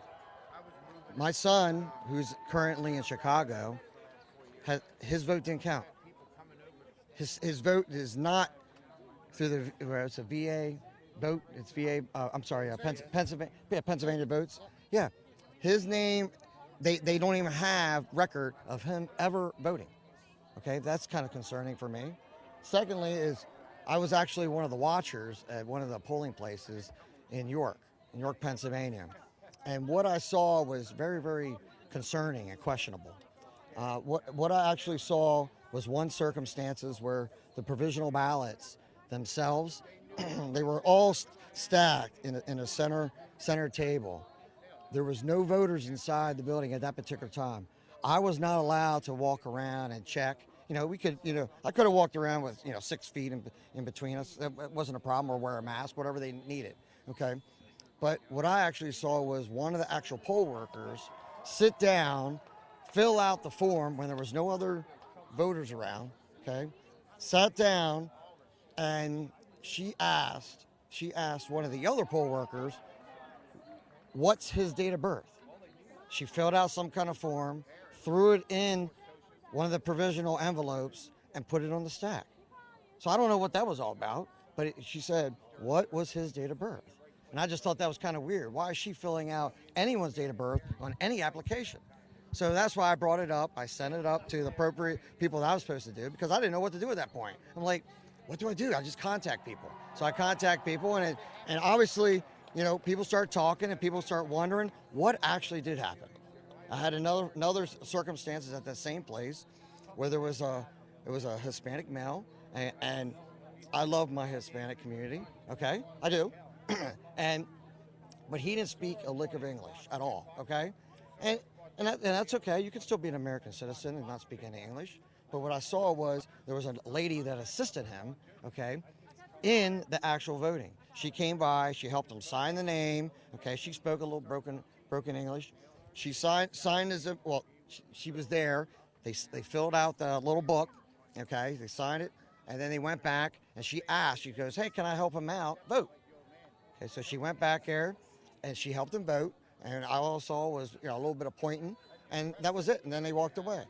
My son, who's currently in Chicago, his vote didn't count. His vote is not through it's a VA vote. It's VA. I'm sorry, Pennsylvania votes. Yeah, his name. They don't even have record of him ever voting. Okay, that's kind of concerning for me. Secondly, is I was actually one of the watchers at one of the polling places in York, Pennsylvania, and what I saw was very, very concerning and questionable. What I actually saw was one circumstances where the provisional ballots themselves, they were all stacked in a center table. There was no voters inside the building at that particular time. I was not allowed to walk around and check. I could have walked around with 6 feet in between us. That wasn't a problem, or wear a mask, whatever they needed. Okay. But what I actually saw was one of the actual poll workers sit down, fill out the form when there was no other voters around, okay? Sat down, and she asked one of the other poll workers, what's his date of birth? She filled out some kind of form, threw it in one of the provisional envelopes, and put it on the stack. So I don't know what that was all about, but she said, what was his date of birth? And I just thought that was kind of weird. Why is she filling out anyone's date of birth on any application? So that's why I brought it up. I sent it up to the appropriate people that I was supposed to do, because I didn't know what to do at that point. I'm like, what do? I just contact people. So I contact people, and obviously, you know, people start talking and people start wondering what actually did happen. I had another circumstances at the same place where it was a Hispanic male, and I love my Hispanic community. Okay, I do, but he didn't speak a lick of English at all. Okay, and that's okay. You can still be an American citizen and not speak any English. But what I saw was there was a lady that assisted him. Okay, in the actual voting. She came by, she helped him sign the name. Okay, she spoke a little broken English. She signed as if, well, she was there. They filled out the little book. Okay, they signed it, and then they went back, and she asked, she goes, hey, can I help him out vote? Okay, so she went back there, and she helped him vote, and all I saw was, you know, a little bit of pointing, and that was it, and then they walked away.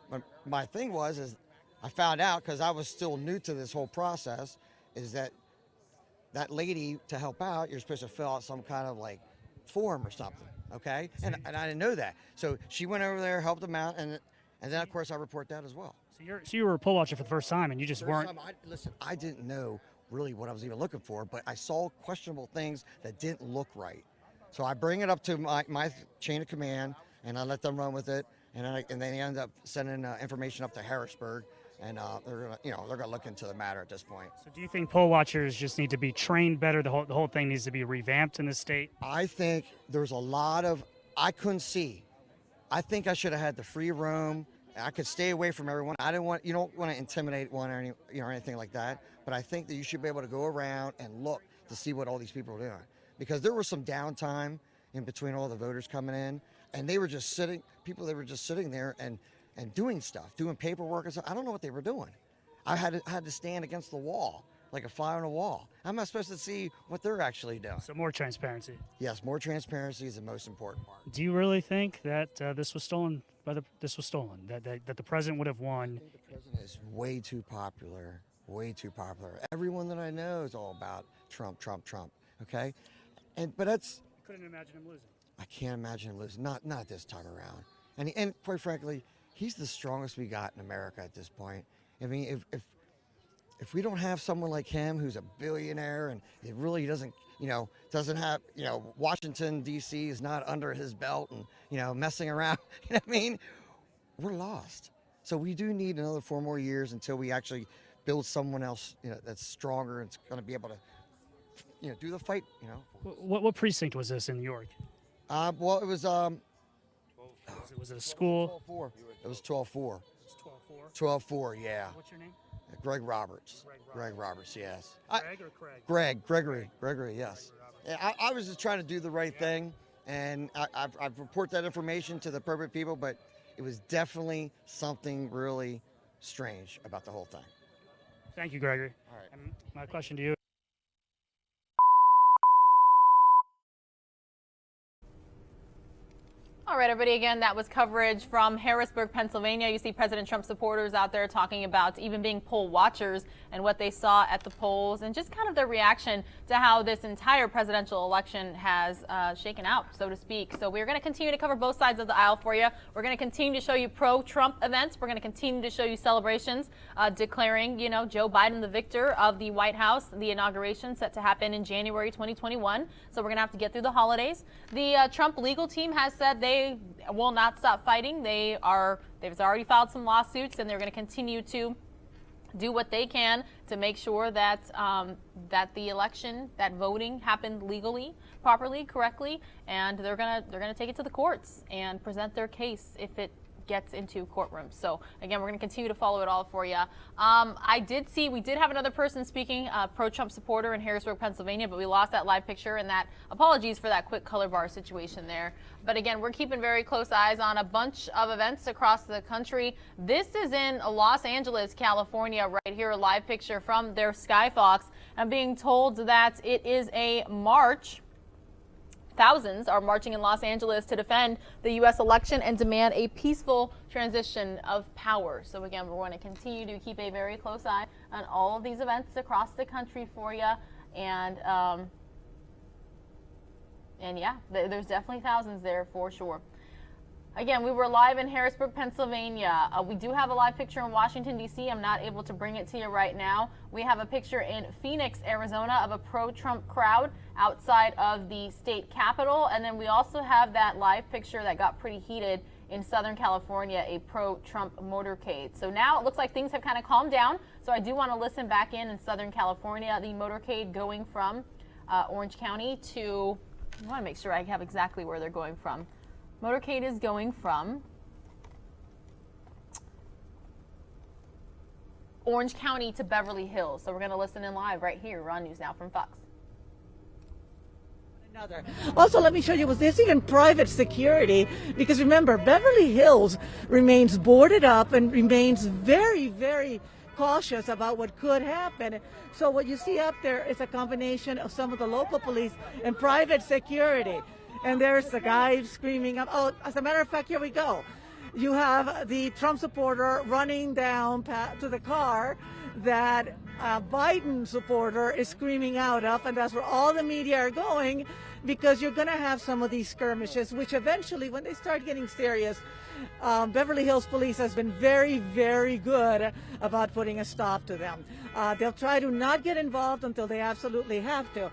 But my thing is I found out, because I was still new to this whole process, is that lady, to help out, you're supposed to fill out some kind of like form or something, okay? And I didn't know that. So she went over there, helped them out, and then of course I report that as well. So you were a poll watcher for the first time, and you just weren't. Listen, I didn't know really what I was even looking for, but I saw questionable things that didn't look right. So I bring it up to my chain of command, and I let them run with it, and then they end up sending information up to Harrisburg. And they're gonna look into the matter at this point. So do you think poll watchers just need to be trained better? The whole thing needs to be revamped in the state? I think there's a lot of, I couldn't see. I think I should have had the free roam. I could stay away from everyone. You don't want to intimidate one or anything like that. But I think that you should be able to go around and look to see what all these people are doing. Because there was some downtime in between all the voters coming in, and they were just sitting there and doing stuff, doing paperwork and stuff. I don't know what they were doing. I had to stand against the wall, like a fly on a wall. I'm not supposed to see what they're actually doing. So more transparency. Yes, more transparency is the most important part. Do you really think that this was stolen? That the president would have won? I think the president is way too popular. Way too popular. Everyone that I know is all about Trump. Okay, but that's. Couldn't imagine him losing. I can't imagine him losing. Not this time around. And quite frankly, he's the strongest we got in America at this point. I mean, if we don't have someone like him who's a billionaire and it really doesn't have, Washington, D.C. is not under his belt and, messing around, you know what I mean? We're lost. So we do need another 4 more years until we actually build someone else, that's stronger and going to be able to, do the fight, What precinct was this in New York? Well, it was, was it a school? 12-4. It was 12-4. It's 12-4? 12-4, yeah. What's your name? Greg Roberts. Greg Roberts, yes. Greg or Craig? Gregory, yes. I was just trying to do the right thing, and I've report that information to the appropriate people, but it was definitely something really strange about the whole thing. Thank you, Gregory. All right. And my question to you. All right, everybody, again, that was coverage from Harrisburg, Pennsylvania. You see President Trump supporters out there talking about even being poll watchers and what they saw at the polls and just kind of their reaction to how this entire presidential election has shaken out, so to speak. So we're going to continue to cover both sides of the aisle for you. We're going to continue to show you pro-Trump events. We're going to continue to show you celebrations declaring, Joe Biden the victor of the White House, the inauguration set to happen in January 2021. So we're going to have to get through the holidays. The Trump legal team has said they will not stop fighting. They've already filed some lawsuits, and they're going to continue to do what they can to make sure that that the election, that voting happened legally, properly, correctly, and they're gonna take it to the courts and present their case if it gets into courtrooms. So again, we're going to continue to follow it all for you. We did have another person speaking, pro-Trump supporter in Harrisburg, Pennsylvania, but we lost that live picture, and that apologies for that quick color bar situation there. But again, we're keeping very close eyes on a bunch of events across the country. This is in Los Angeles, California, right here, a live picture from their Skyfox. I'm being told that it is a march. Thousands are marching in Los Angeles to defend the U.S. election and demand a peaceful transition of power. So again, we're going to continue to keep a very close eye on all of these events across the country for you. And yeah, there's definitely thousands there for sure. Again, we were live in Harrisburg, Pennsylvania. We do have a live picture in Washington, D.C. I'm not able to bring it to you right now. We have a picture in Phoenix, Arizona of a pro-Trump crowd outside of the state capitol. And then we also have that live picture that got pretty heated in Southern California, a pro-Trump motorcade. So now it looks like things have kind of calmed down. So I do want to listen back in Southern California, the motorcade going from Orange County to, I want to make sure I have exactly where they're going from. Motorcade is going from Orange County to Beverly Hills. So we're going to listen in live right here on News Now from Fox. Also, let me show you, there's even private security, because remember, Beverly Hills remains boarded up and remains very, very cautious about what could happen. So what you see up there is a combination of some of the local police and private security. And there's the guy screaming, oh, as a matter of fact, here we go. You have the Trump supporter running down to the car that Biden supporter is screaming out of, and that's where all the media are going, because you're going to have some of these skirmishes, which eventually, when they start getting serious, Beverly Hills police has been very, very good about putting a stop to them. They'll try to not get involved until they absolutely have to.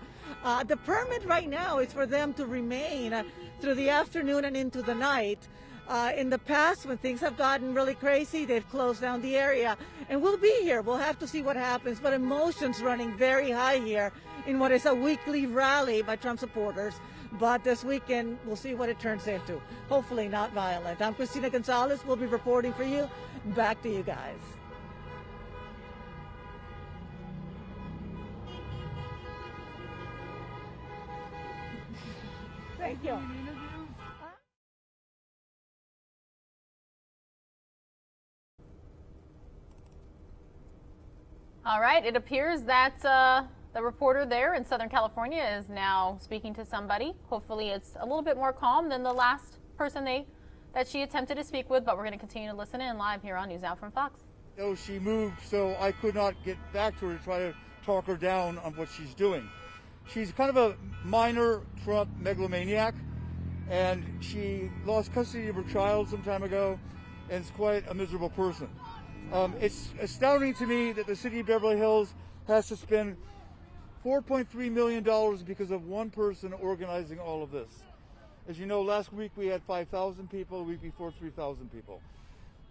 The permit right now is for them to remain through the afternoon and into the night. In the past, when things have gotten really crazy, they've closed down the area. And we'll be here. We'll have to see what happens. But emotions running very high here in what is a weekly rally by Trump supporters. But this weekend, we'll see what it turns into. Hopefully not violent. I'm Christina Gonzalez. We'll be reporting for you. Back to you guys. Thank you. All right, it appears that the reporter there in Southern California is now speaking to somebody. Hopefully it's a little bit more calm than the last person that she attempted to speak with, but we're going to continue to listen in live here on News Now from Fox. So she moved, so I could not get back to her to try to talk her down on what she's doing. She's kind of a minor Trump megalomaniac, and she lost custody of her child some time ago, and is quite a miserable person. It's astounding to me that the city of Beverly Hills has to spend $4.3 million because of one person organizing all of this. As you know, last week we had 5,000 people, the week before 3,000 people.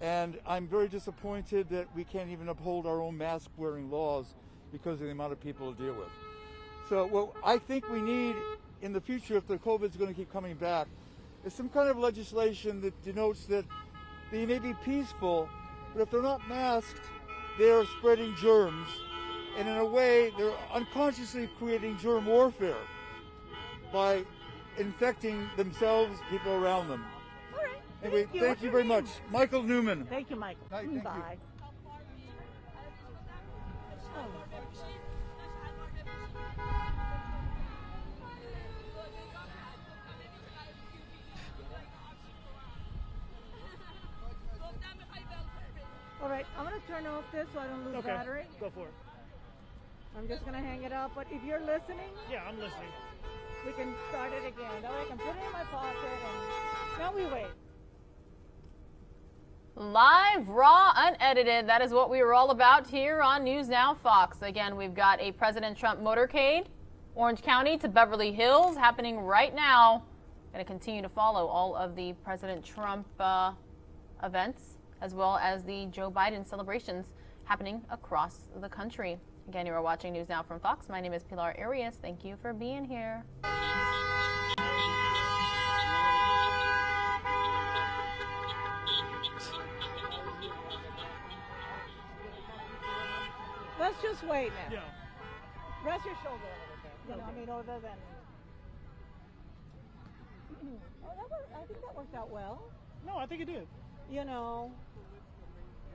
And I'm very disappointed that we can't even uphold our own mask-wearing laws because of the amount of people to deal with. So what I think we need in the future, if the COVID is going to keep coming back, is some kind of legislation that denotes that they may be peaceful, but if they're not masked, they're spreading germs, and in a way, they're unconsciously creating germ warfare by infecting themselves, people around them. All right. Anyway, thank you very much. Michael Newman. Thank you, Michael. Thank you. Bye. All right, I'm going to turn off this so I don't lose battery. Go for it. I'm just going to hang it up, but if you're listening, Yeah, I'm listening. we can start it again. Or I can put it in my pocket and now we wait. Live, raw, unedited. That is what we were all about here on News Now Fox. Again, we've got a President Trump motorcade, Orange County to Beverly Hills, happening right now. Going to continue to follow all of the President Trump events, as well as the Joe Biden celebrations happening across the country. Again, you are watching News Now from Fox. My name is Pilar Arias. Thank you for being here. Let's just wait now. Yeah. Rest your shoulder a little bit. You know, I mean, other than. I think that worked out well. No, I think it did. You know.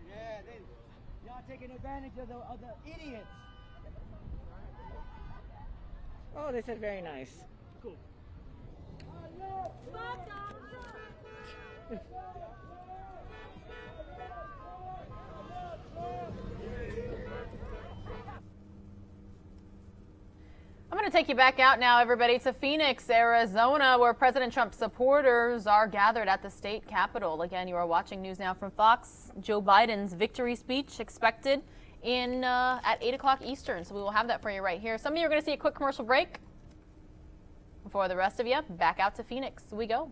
Yeah, y'all taking advantage of the idiots. Oh, they said very nice. Cool. I'm going to take you back out now, everybody, to Phoenix, Arizona, where President Trump's supporters are gathered at the state capitol. Again, you are watching News Now from Fox. Joe Biden's victory speech expected at 8 o'clock Eastern, so we will have that for you right here. Some of you are going to see a quick commercial break. For the rest of you, back out to Phoenix we go.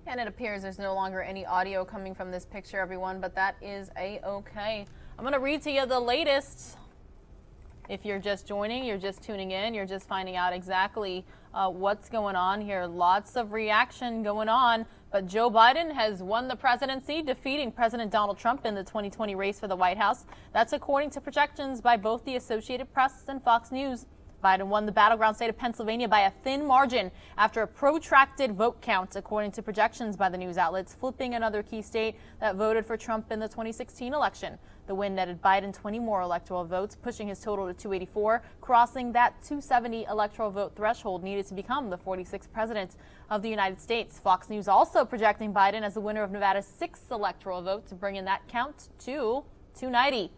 And it appears there's no longer any audio coming from this picture, everyone, but that is a-okay. I'm going to read to you the latest. If you're just joining, you're just tuning in, you're just finding out exactly what's going on here. Lots of reaction going on, but Joe Biden has won the presidency, defeating President Donald Trump in the 2020 race for the White House. That's according to projections by both the Associated Press and Fox News. Biden won the battleground state of Pennsylvania by a thin margin after a protracted vote count, according to projections by the news outlets, flipping another key state that voted for Trump in the 2016 election. The win netted Biden 20 more electoral votes, pushing his total to 284, crossing that 270 electoral vote threshold needed to become the 46th president of the United States. Fox News also projecting Biden as the winner of Nevada's 6th electoral vote to bring in that count to 290.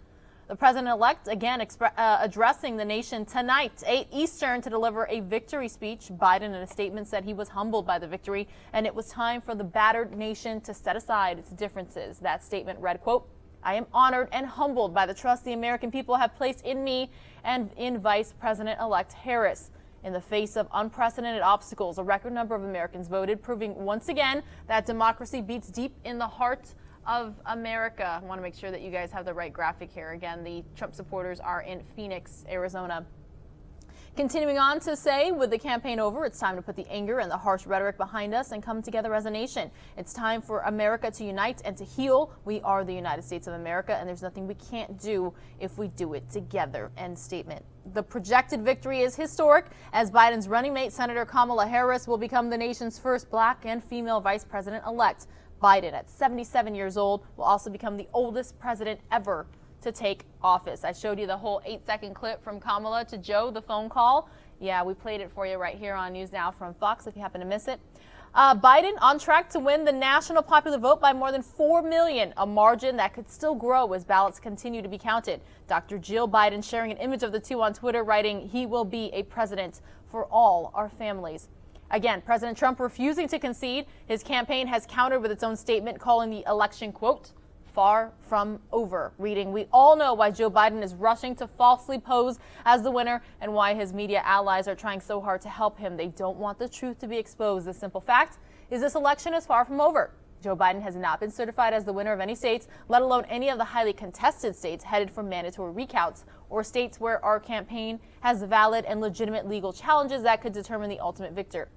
The president-elect again addressing the nation tonight, 8 Eastern, to deliver a victory speech. Biden in a statement said he was humbled by the victory and it was time for the battered nation to set aside its differences. That statement read, quote, "I am honored and humbled by the trust the American people have placed in me and in Vice President-elect Harris. In the face of unprecedented obstacles, a record number of Americans voted, proving once again that democracy beats deep in the heart of America." I want to make sure that you guys have the right graphic here. Again, the Trump supporters are in Phoenix, Arizona. Continuing on to say, with the campaign over, it's time to put the anger and the harsh rhetoric behind us and come together as a nation. It's time for America to unite and to heal. We are the United States of America, and there's nothing we can't do if we do it together. End statement. The projected victory is historic, as Biden's running mate, Senator Kamala Harris, will become the nation's first black and female vice president-elect. Biden, at 77 years old, will also become the oldest president ever to take office. I showed you the whole 8-second clip from Kamala to Joe, the phone call. Yeah, we played it for you right here on News Now from Fox if you happen to miss it. Biden on track to win the national popular vote by more than 4 million, a margin that could still grow as ballots continue to be counted. Dr. Jill Biden sharing an image of the two on Twitter, writing, "He will be a president for all our families." Again, President Trump refusing to concede. His campaign has countered with its own statement, calling the election, quote, "far from over," reading, "We all know why Joe Biden is rushing to falsely pose as the winner and why his media allies are trying so hard to help him. They don't want the truth to be exposed. The simple fact is this election is far from over. Joe Biden has not been certified as the winner of any states, let alone any of the highly contested states headed for mandatory recounts or states where our campaign has valid and legitimate legal challenges that could determine the ultimate victor.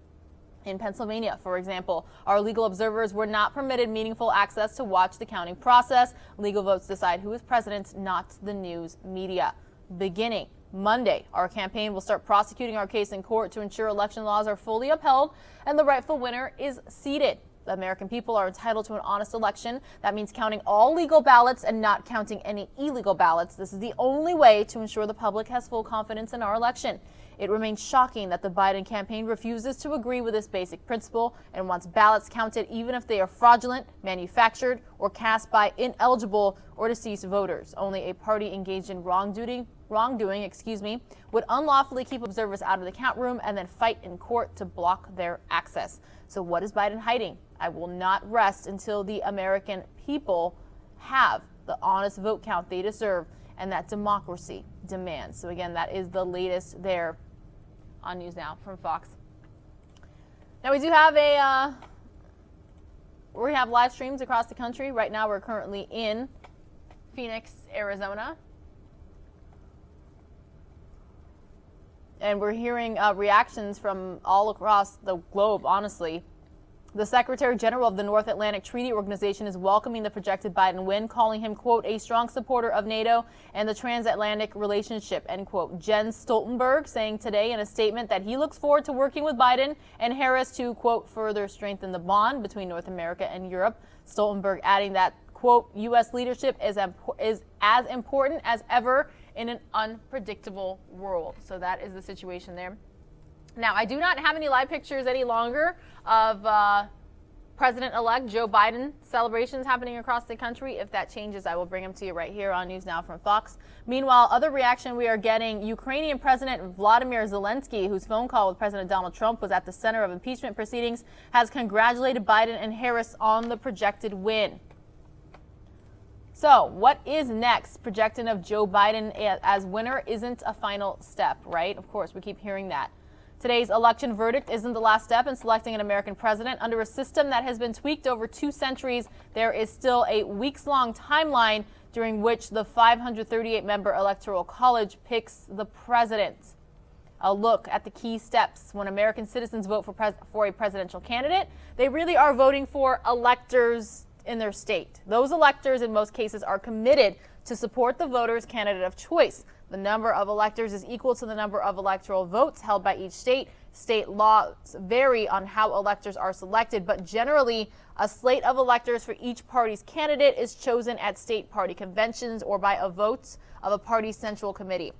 In Pennsylvania, for example, our legal observers were not permitted meaningful access to watch the counting process. Legal votes decide who is president, not the news media. Beginning Monday, our campaign will start prosecuting our case in court to ensure election laws are fully upheld and the rightful winner is seated. The American people are entitled to an honest election. That means counting all legal ballots and not counting any illegal ballots. This is the only way to ensure the public has full confidence in our election. It remains shocking that the Biden campaign refuses to agree with this basic principle and wants ballots counted even if they are fraudulent, manufactured, or cast by ineligible or deceased voters. Only a party engaged in wrongdoing, would unlawfully keep observers out of the count room and then fight in court to block their access. So what is Biden hiding? I will not rest until the American people have the honest vote count they deserve and that democracy demands. So again, that is the latest there on News Now from Fox. Now we do have we have live streams across the country. Right now we're currently in Phoenix, Arizona. And we're hearing reactions from all across the globe, honestly. The Secretary General of the North Atlantic Treaty Organization is welcoming the projected Biden win, calling him, quote, a strong supporter of NATO and the transatlantic relationship, end quote. Jens Stoltenberg saying today in a statement that he looks forward to working with Biden and Harris to, quote, further strengthen the bond between North America and Europe. Stoltenberg adding that, quote, U.S. leadership is as important as ever in an unpredictable world. So that is the situation there. Now, I do not have any live pictures any longer of President-elect Joe Biden celebrations happening across the country. If that changes, I will bring them to you right here on News Now from Fox. Meanwhile, other reaction we are getting, Ukrainian President Vladimir Zelensky, whose phone call with President Donald Trump was at the center of impeachment proceedings, has congratulated Biden and Harris on the projected win. So, what is next? Projection of Joe Biden as winner isn't a final step, right? Of course, we keep hearing that. Today's election verdict isn't the last step in selecting an American president. Under a system that has been tweaked over 2 centuries, there is still a weeks-long timeline during which the 538-member Electoral College picks the president. A look at the key steps. When American citizens vote for a presidential candidate, they really are voting for electors in their state. Those electors, in most cases, are committed to support the voter's candidate of choice. The number of electors is equal to the number of electoral votes held by each state. State laws vary on how electors are selected, but generally, a slate of electors for each party's candidate is chosen at state party conventions or by a vote of a party's central committee.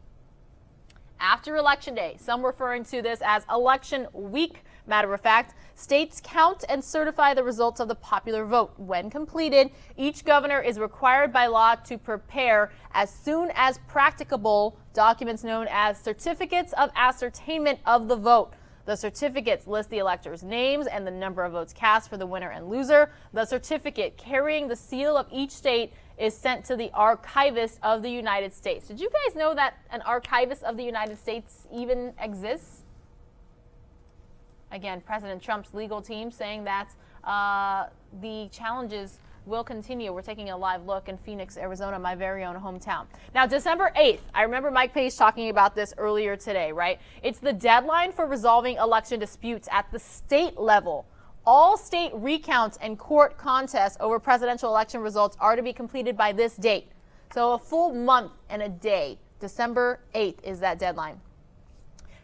After Election Day, some referring to this as Election Week, matter of fact, states count and certify the results of the popular vote. When completed, each governor is required by law to prepare, as soon as practicable, documents known as certificates of ascertainment of the vote. The certificates list the electors' names and the number of votes cast for the winner and loser. The certificate carrying the seal of each state is sent to the Archivist of the United States. Did you guys know that an Archivist of the United States even exists? Again, President Trump's legal team saying that the challenges will continue. We're taking a live look in Phoenix, Arizona, my very own hometown. Now, December 8th, I remember Mike Page talking about this earlier today, right? It's the deadline for resolving election disputes at the state level. All state recounts and court contests over presidential election results are to be completed by this date. So a full month and a day. December 8th is that deadline.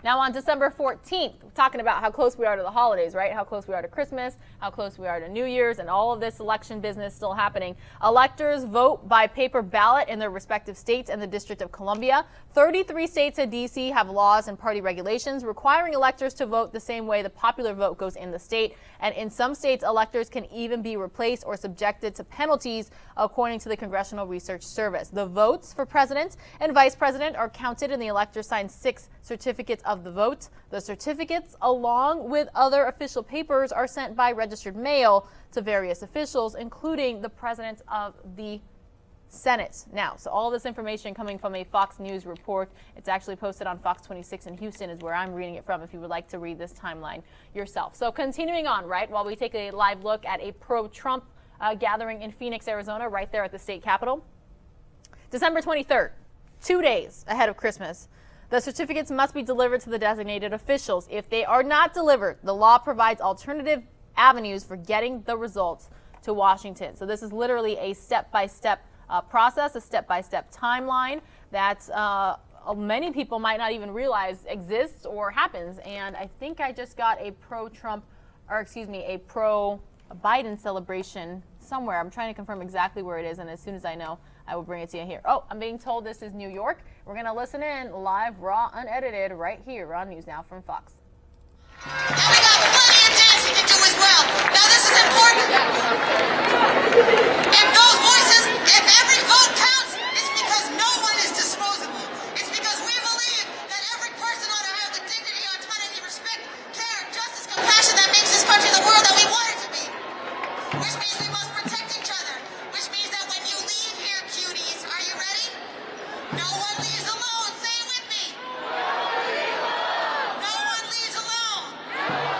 Now on December 14th, we're talking about how close we are to the holidays, right? How close we are to Christmas, how close we are to New Year's, and all of this election business still happening. Electors vote by paper ballot in their respective states and the District of Columbia. 33 states and D.C. have laws and party regulations requiring electors to vote the same way the popular vote goes in the state. And in some states, electors can even be replaced or subjected to penalties, according to the Congressional Research Service. The votes for president and vice president are counted, and the elector signs 6 certificates of the vote. The certificates, along with other official papers, are sent by registered mail to various officials, including the president of the Senate. Now, so all this information coming from a Fox News report. It's actually posted on Fox 26 in Houston is where I'm reading it from if you would like to read this timeline yourself. So continuing on, right, while we take a live look at a pro-Trump gathering in Phoenix, Arizona, right there at the state capitol. December 23rd, 2 days ahead of Christmas. The certificates must be delivered to the designated officials. If they are not delivered, the law provides alternative avenues for getting the results to Washington. So this is literally a step-by-step process, a step-by-step timeline that many people might not even realize exists or happens. And I think I just got a pro-Trump, or excuse me, a pro-Biden celebration somewhere. I'm trying to confirm exactly where it is, and as soon as I know, I will bring it to you here. Oh, I'm being told this is New York. We're going to listen in live, raw, unedited, right here on News Now from Fox. And we got plenty of dancing to do as well. Now this is important. If those voices, if every vote counts, it's because no one is disposable. It's because we believe that every person ought to have the dignity, autonomy, respect, care, justice, compassion that makes this country the world that we want it to be. Which means we must protect each other. Which means that when you leave here, cuties, are you ready? No one leaves alone. Say it with me. No one leaves alone.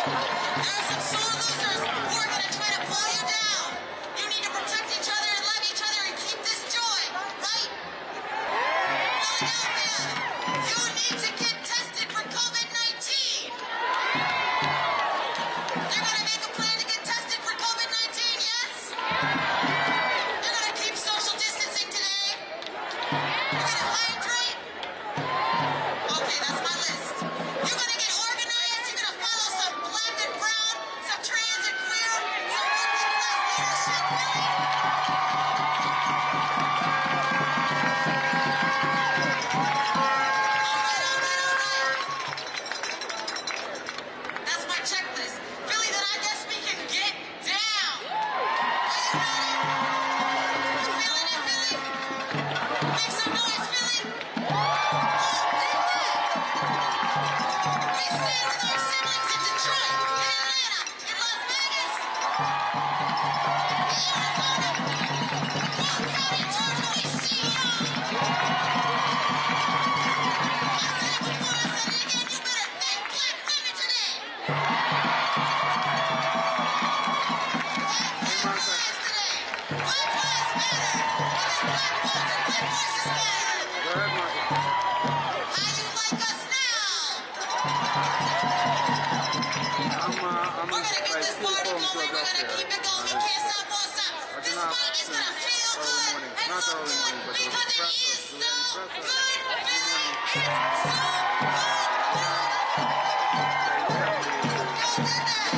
There are some sore losers who are going to try to pull you down. You need to protect each other and love each other and keep this joy, right? Philadelphia, you need to get tested for COVID-19. You're going to make a plan to get tested for COVID-19, yes? You're going to keep social distancing today. You're going to hydrate. Okay, that's my list. You're going to get organized. You're going to follow some black and brown, some trans and queer, some working class leadership. That's my checklist. Philly, then I guess we can get down. Are you feeling it, Philly? Make some noise, Philly. We stand with our siblings in Detroit, in Atlanta, in Las Vegas, in Arizona, Cobb County, Georgia. We see y'all. I said it before, I said it again. You better thank black women today. Thank black lives today. Black lives matter. Because black lives and black voices matter. How you like us now? We're going to get this party going. We're going to keep it going. We can't stop, won't stop. This fight is going to feel good and look good because it is so good. Philly, it's so good. Y'all did that.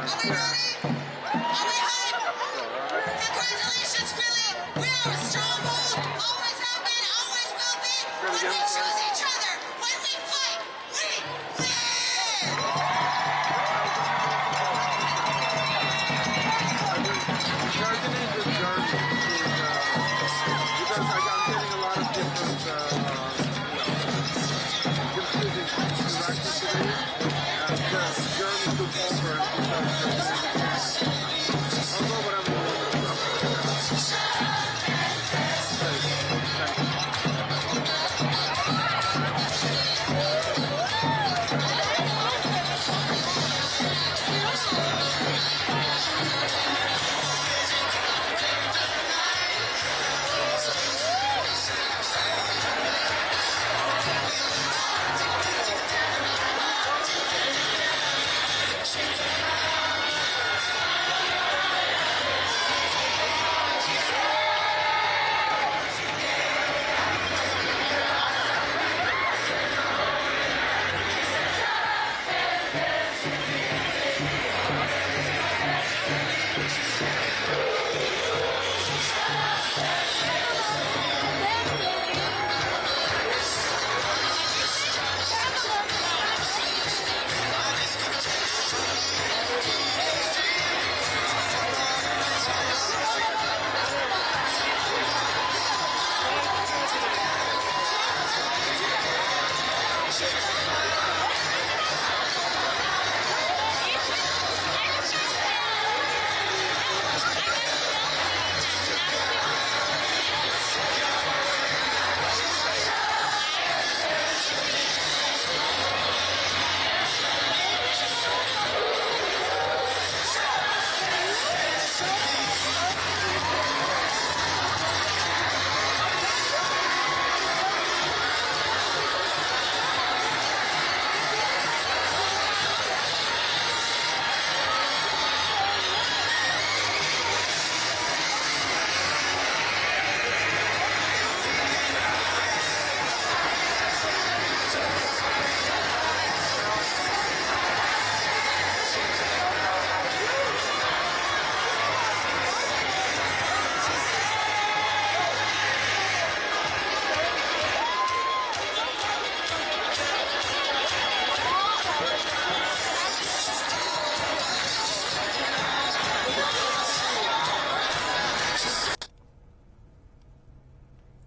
Are we ready? Are we hyped? Congratulations, Philly. We are a stronghold. Always have been, always will be. When we choose each other, when we fight, we win.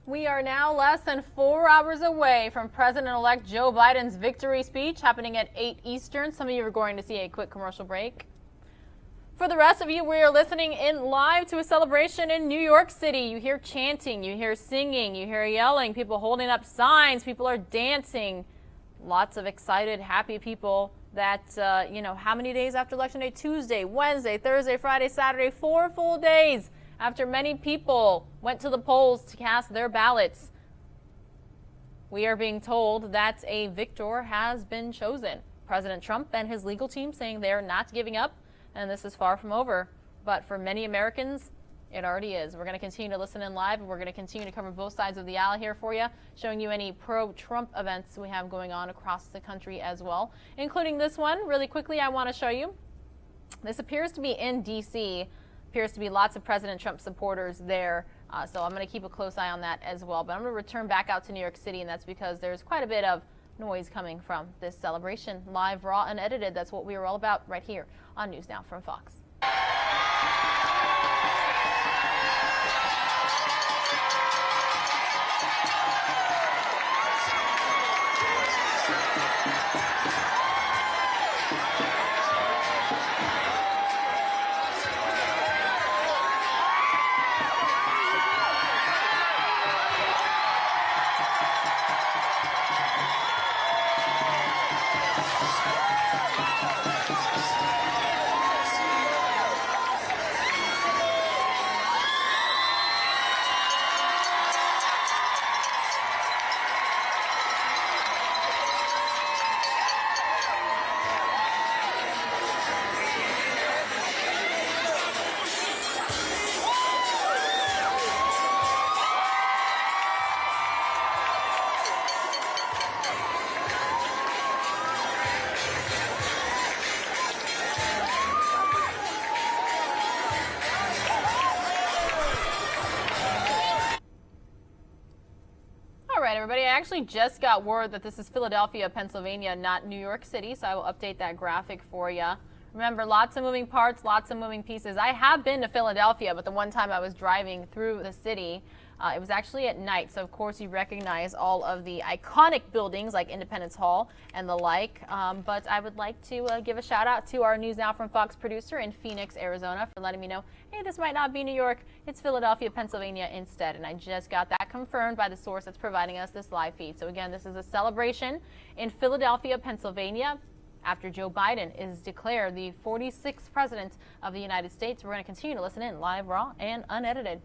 We are now less than 4 hours away from President-elect Joe Biden's victory speech happening at 8 Eastern. Some of you are going to see a quick commercial break. For the rest of you, we are listening in live to a celebration in New York City. You hear chanting, you hear singing, you hear yelling, people holding up signs, people are dancing. Lots of excited, happy people that, how many days after Election Day? Tuesday, Wednesday, Thursday, Friday, Saturday, 4 full days after many people went to the polls to cast their ballots. We are being told that a victor has been chosen. President Trump and his legal team saying they are not giving up, and this is far from over. But for many Americans, it already is. We're going to continue to listen in live, and we're going to continue to cover both sides of the aisle here for you, showing you any pro-Trump events we have going on across the country as well, including this one. Really quickly, I want to show you. This appears to be in D.C. Appears to be lots of President Trump supporters there. So I'm going to keep a close eye on that as well. But I'm going to return back out to New York City, and that's because there's quite a bit of noise coming from this celebration. Live, raw, unedited. That's what we are all about right here on News Now from Fox. Everybody, I actually just got word that this is Philadelphia, Pennsylvania, not New York City, so I will update that graphic for you. Remember, lots of moving parts, lots of moving pieces. I have been to Philadelphia, but the one time I was driving through the city, it was actually at night, so of course you recognize all of the iconic buildings like Independence Hall and the like, but I would like to give a shout out to our News Now from Fox producer in Phoenix, Arizona for letting me know, hey, this might not be New York, it's Philadelphia, Pennsylvania instead, and I just got that confirmed by the source that's providing us this live feed. So again, this is a celebration in Philadelphia, Pennsylvania, after Joe Biden is declared the 46th president of the United States. We're going to continue to listen in live, raw, and unedited.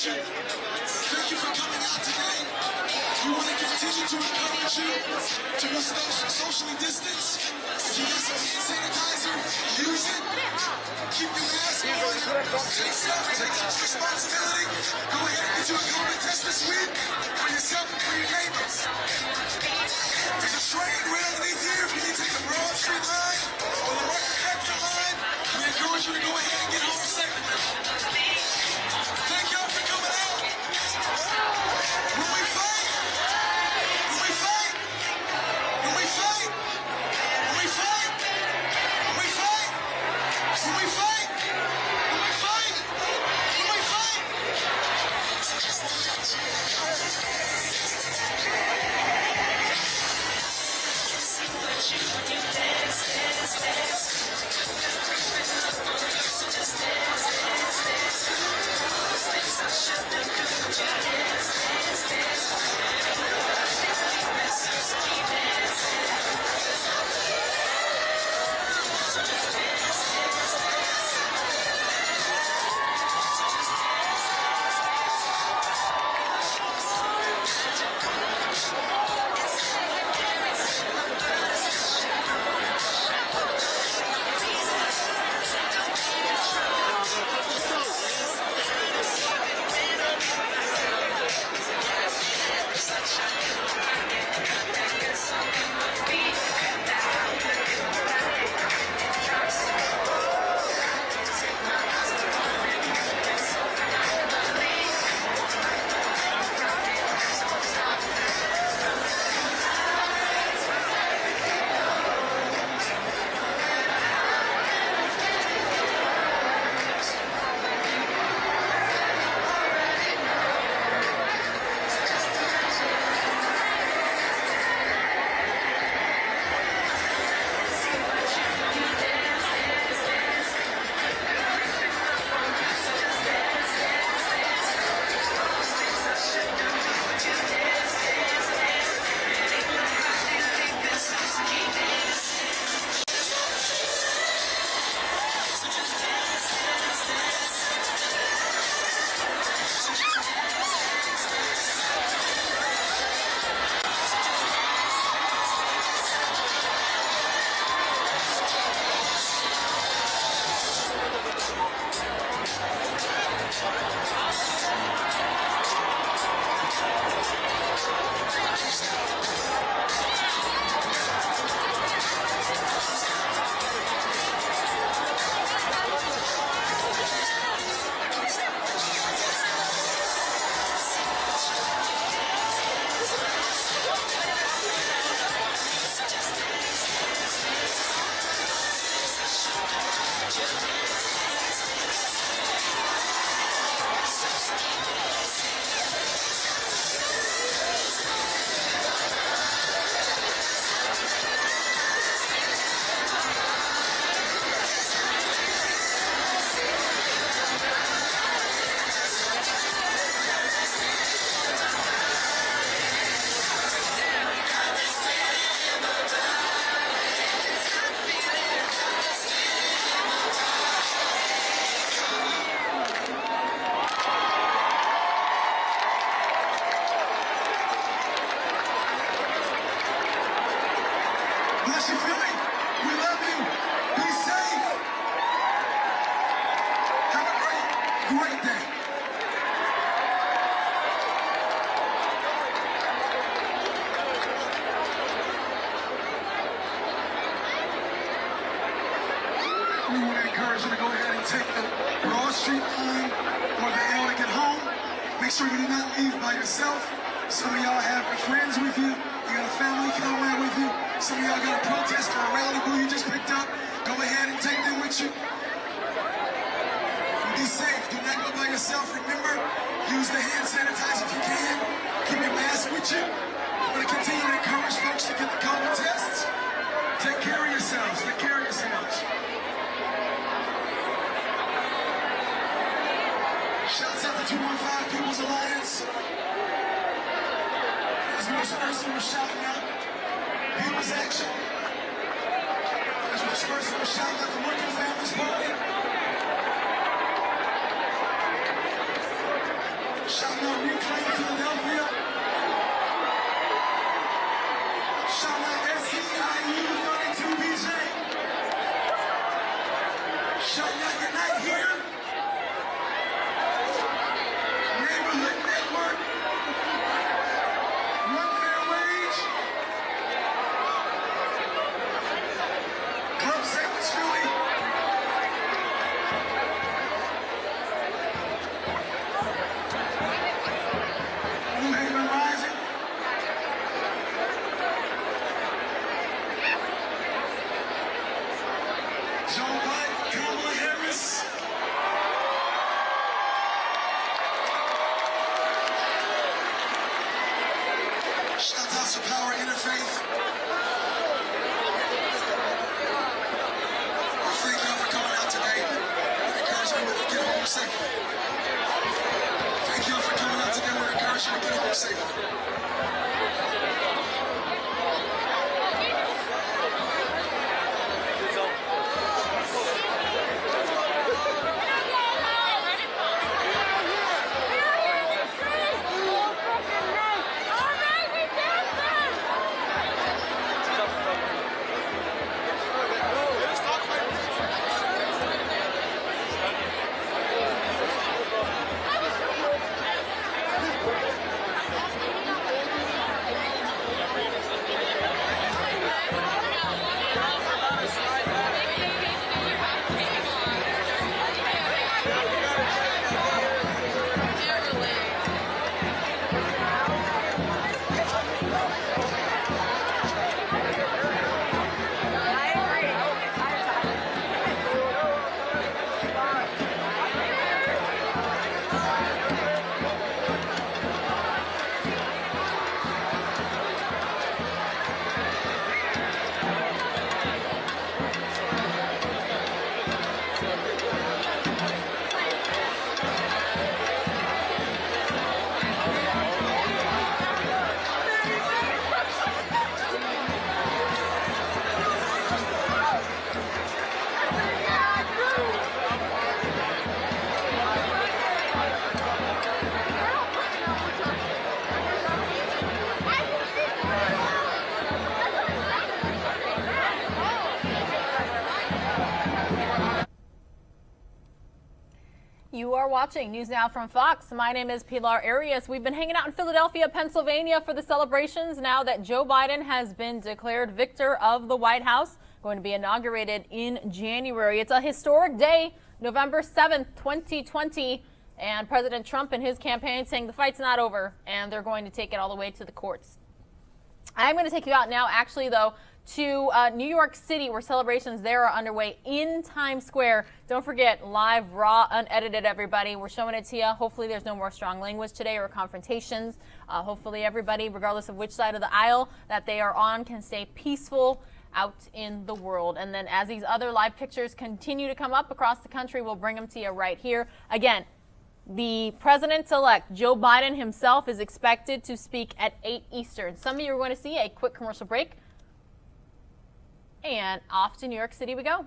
Thank you for coming out today. We want to continue to encourage you to be socially distanced. If you got some hand sanitizer, use it. Keep your mask on. Take responsibility. Go ahead and get you a COVID test this week for yourself and for your neighbors. There's a train right underneath here. If you need to take the Broad Street line or the Market Factor line, we encourage you to go ahead and get home safely. Thank y'all for coming out. When we fight, when we fight, when we fight, when we fight, when we fight, when we fight, when we fight, when we fight. Bless you, Philly. We love you. Be safe. Have a great day. We want to encourage you to go ahead and take the Broad Street line or the L to get home. Make sure you do not leave by yourself. Some of y'all have your friends with you. You got a family comrade with you. Some of y'all got a protest or a rally boo you just picked up. Go ahead and take them with you. And be safe. Do not go by yourself. Remember, use the hand sanitizer if you can. Keep your mask with you. I'm going to continue to encourage folks to get the COVID tests. Take care of yourselves. Take care of yourselves. Shouts out to 215 People's Alliance. As Miss Person was shouting out People's Action. As Miss Person was shouting out the Working Families Party. Shouting out Reclaim Philadelphia. Shouting out SCIU 32BJ. Shouting out Unite Here. Neighborhood Network. One Fair Wage. Club Sandwich Philly. New Haven Rising. Joe Biden, Kamala Harris. Shout out to Power Interfaith. Thank y'all for coming out today. We encourage you to get home safely. Thank y'all for coming out today. We encourage you to get home safely. You are watching News Now from Fox. My name is Pilar Arias. We've been hanging out in Philadelphia, Pennsylvania for the celebrations now that Joe Biden has been declared victor of the White House, going to be inaugurated in January. It's a historic day, November 7th, 2020, and President Trump and his campaign saying the fight's not over and they're going to take it all the way to the courts. I'm going to take you out now, actually, though, to New York City, where celebrations there are underway in Times Square. Don't forget, live, raw, unedited, everybody. We're showing it to you. Hopefully there's no more strong language today or confrontations. Hopefully everybody, regardless of which side of the aisle that they are on, can stay peaceful out in the world. And then as these other live pictures continue to come up across the country, we'll bring them to you right here. Again, the president-elect, Joe Biden himself, is expected to speak at 8 Eastern. Some of you are going to see a quick commercial break. And off to New York City we go.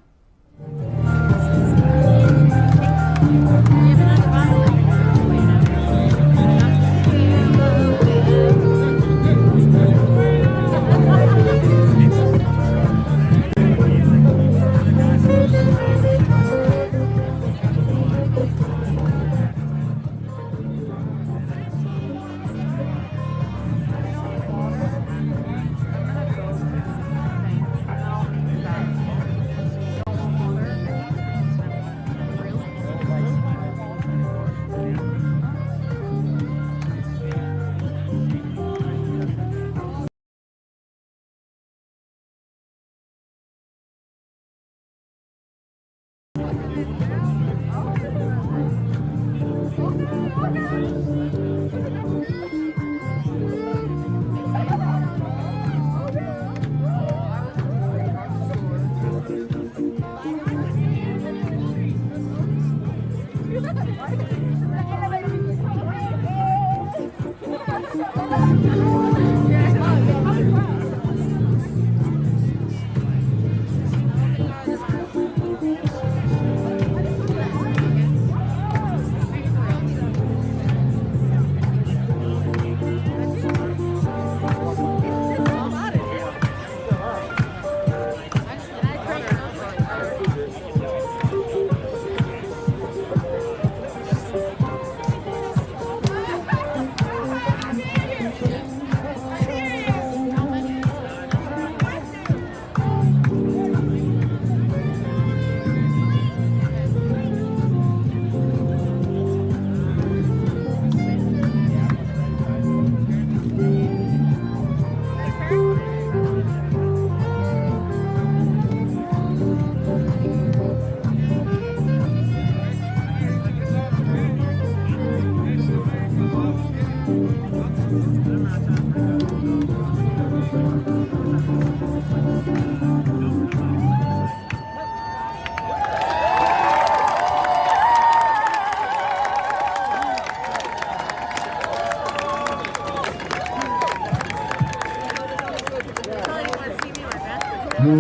Yo,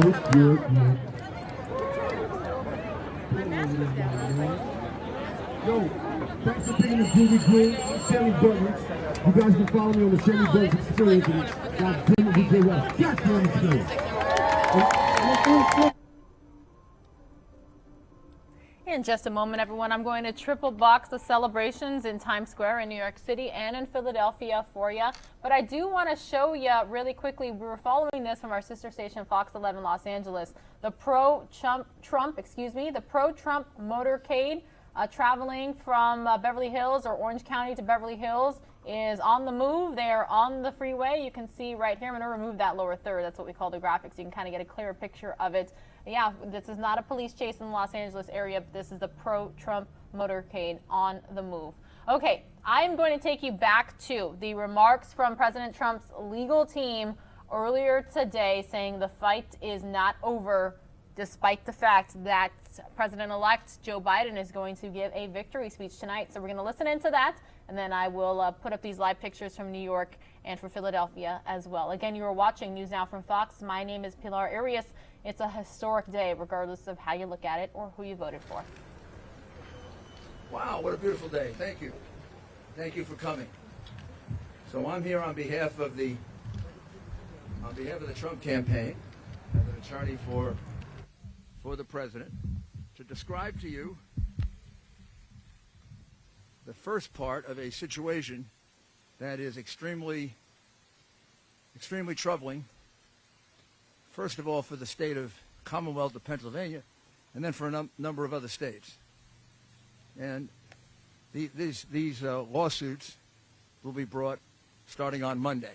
thanks for picking the Groovy Green. I'm Shelly Buttons. You guys can follow me on the Shelly Buttons Experience. God damn it, we did well. God damn it, experience. In just a moment, everyone, I'm going to triple box the celebrations in Times Square in New York City and in Philadelphia for you. But I do want to show you really quickly. We were following this from our sister station, Fox 11 Los Angeles. The pro-Trump motorcade traveling from Beverly Hills or Orange County to Beverly Hills is on the move. They are on the freeway. You can see right here. I'm going to remove that lower third. That's what we call the graphics. You can kind of get a clearer picture of it. Yeah, this is not a police chase in the Los Angeles area, but this is the pro-Trump motorcade on the move. Okay, I'm going to take you back to the remarks from President Trump's legal team earlier today saying the fight is not over, despite the fact that President-elect Joe Biden is going to give a victory speech tonight. So we're going to listen into that, and then I will put up these live pictures from New York and from Philadelphia as well. Again, you are watching News Now from Fox. My name is Pilar Arias. It's a historic day, regardless of how you look at it or who you voted for. Wow, what a beautiful day. Thank you. Thank you for coming. So I'm here on behalf of the Trump campaign, as an attorney for the president, to describe to you the first part of a situation that is extremely troubling. First of all, for the state of Commonwealth of Pennsylvania, and then for a number of other states. And these lawsuits will be brought starting on Monday.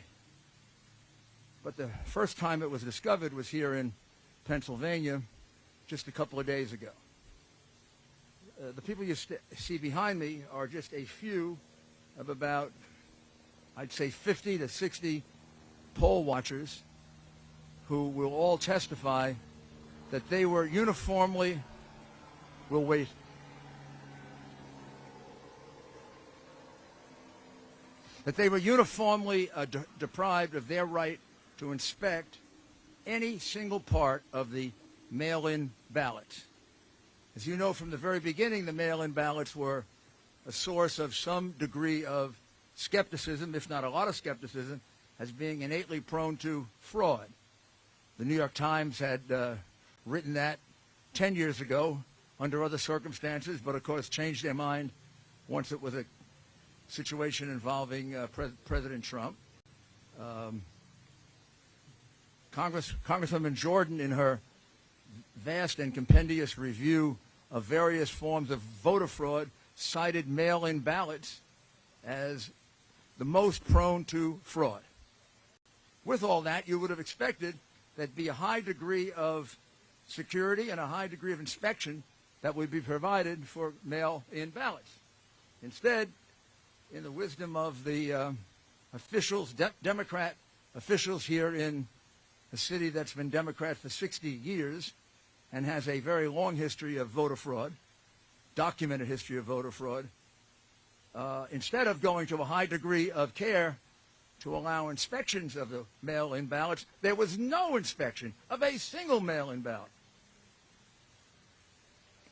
But the first time it was discovered was here in Pennsylvania just a couple of days ago. The people you see behind me are just a few of about, I'd say, 50 to 60 poll watchers who will all testify that they were uniformly, deprived of their right to inspect any single part of the mail-in ballots. As you know, from the very beginning, the mail-in ballots were a source of some degree of skepticism, if not a lot of skepticism, as being innately prone to fraud. The New York Times had written that 10 years ago under other circumstances, but of course changed their mind once it was a situation involving President Trump. Congresswoman Jordan, in her vast and compendious review of various forms of voter fraud, cited mail-in ballots as the most prone to fraud. With all that, you would have expected there'd be a high degree of security and a high degree of inspection that would be provided for mail-in ballots. Instead, in the wisdom of the officials, Democrat officials here in a city that's been Democrat for 60 years and has a very long history of voter fraud, documented history of voter fraud, instead of going to a high degree of care to allow inspections of the mail-in ballots, there was no inspection of a single mail-in ballot.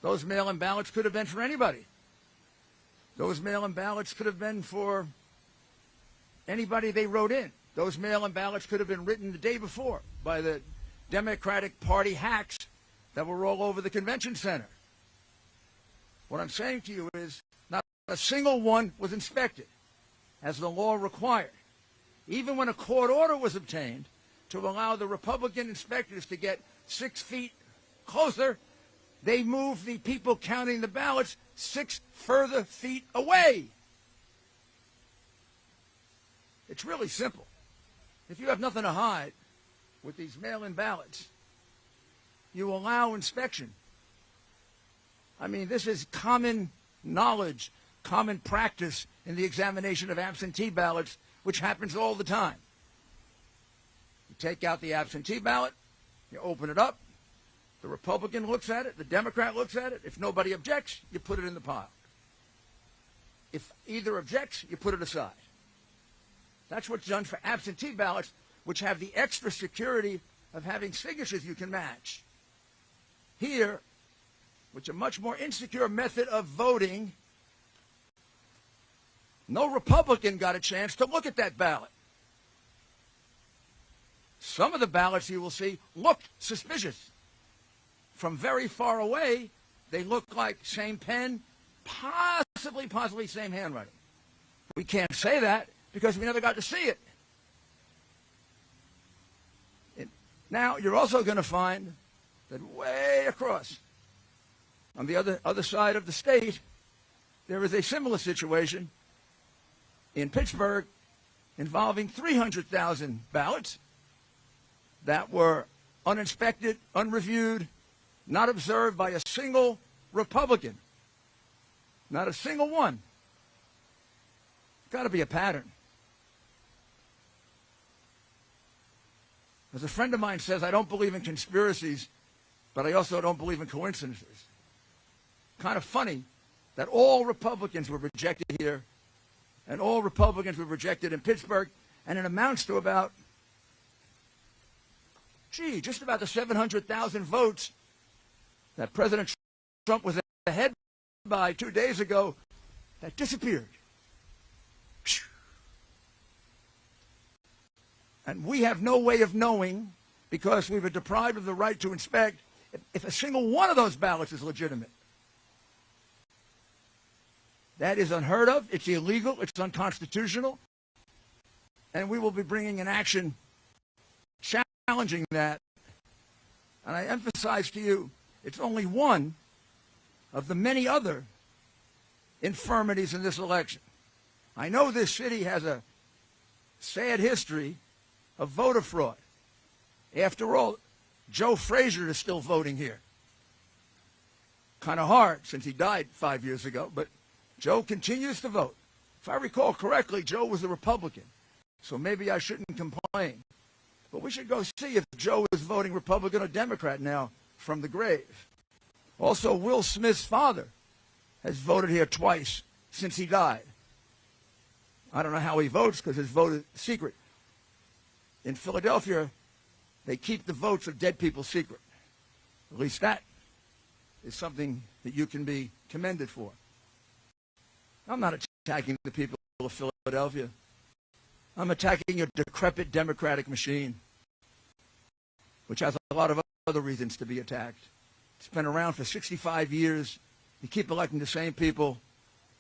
Those mail-in ballots could have been for anybody. Those mail-in ballots could have been for anybody they wrote in. Those mail-in ballots could have been written the day before by the Democratic Party hacks that were all over the convention center. What I'm saying to you is not a single one was inspected, as the law required. Even when a court order was obtained to allow the Republican inspectors to get 6 feet closer, they moved the people counting the ballots 6 further feet away. It's really simple. If you have nothing to hide with these mail-in ballots, you allow inspection. I mean, this is common knowledge, common practice in the examination of absentee ballots, which happens all the time. You take out the absentee ballot, you open it up, the Republican looks at it, the Democrat looks at it. If nobody objects, you put it in the pile. If either objects, you put it aside. That's what's done for absentee ballots, which have the extra security of having signatures you can match. Here, which a much more insecure method of voting, no Republican got a chance to look at that ballot. Some of the ballots you will see look suspicious. From very far away, they look like same pen, possibly same handwriting. We can't say that because we never got to see it. Now, you're also going to find that way across, on the other side of the state, there is a similar situation in Pittsburgh involving 300,000 ballots that were uninspected, unreviewed, not observed by a single Republican. Not a single one. Got to be a pattern. As a friend of mine says, I don't believe in conspiracies, but I also don't believe in coincidences. Kind of funny that all Republicans were rejected here, and all Republicans were rejected in Pittsburgh, and it amounts to about, just about the 700,000 votes that President Trump was ahead by 2 days ago that disappeared. And we have no way of knowing, because we were deprived of the right to inspect, if a single one of those ballots is legitimate. That is unheard of. It's illegal. It's unconstitutional. And we will be bringing an action challenging that. And I emphasize to you, it's only one of the many other infirmities in this election. I know this city has a sad history of voter fraud. After all, Joe Frazier is still voting here. Kind of hard since he died 5 years ago, but Joe continues to vote. If I recall correctly, Joe was a Republican, so maybe I shouldn't complain. But we should go see if Joe is voting Republican or Democrat now from the grave. Also, Will Smith's father has voted here twice since he died. I don't know how he votes because his vote is secret. In Philadelphia, they keep the votes of dead people secret. At least that is something that you can be commended for. I'm not attacking the people of Philadelphia. I'm attacking your decrepit democratic machine, which has a lot of other reasons to be attacked. It's been around for 65 years. You keep electing the same people.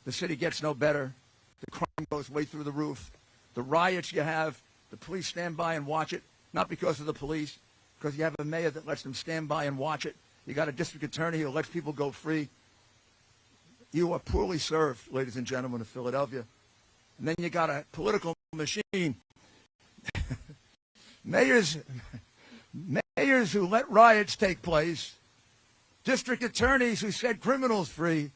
The city gets no better. The crime goes way through the roof. The riots you have, the police stand by and watch it, not because of the police, because you have a mayor that lets them stand by and watch it. You got a district attorney who lets people go free. You are poorly served, ladies and gentlemen of Philadelphia. And then you got a political machine. Mayors who let riots take place, district attorneys who set criminals free.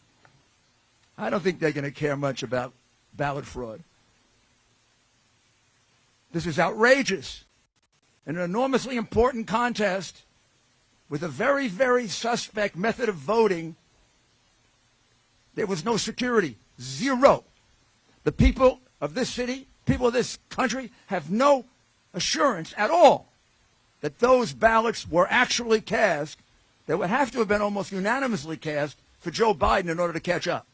I don't think they're going to care much about ballot fraud. This is outrageous. In an enormously important contest with a very, very suspect method of voting, there was no security. Zero. The people of this city, people of this country, have no assurance at all that those ballots were actually cast. They would have to have been almost unanimously cast for Joe Biden in order to catch up.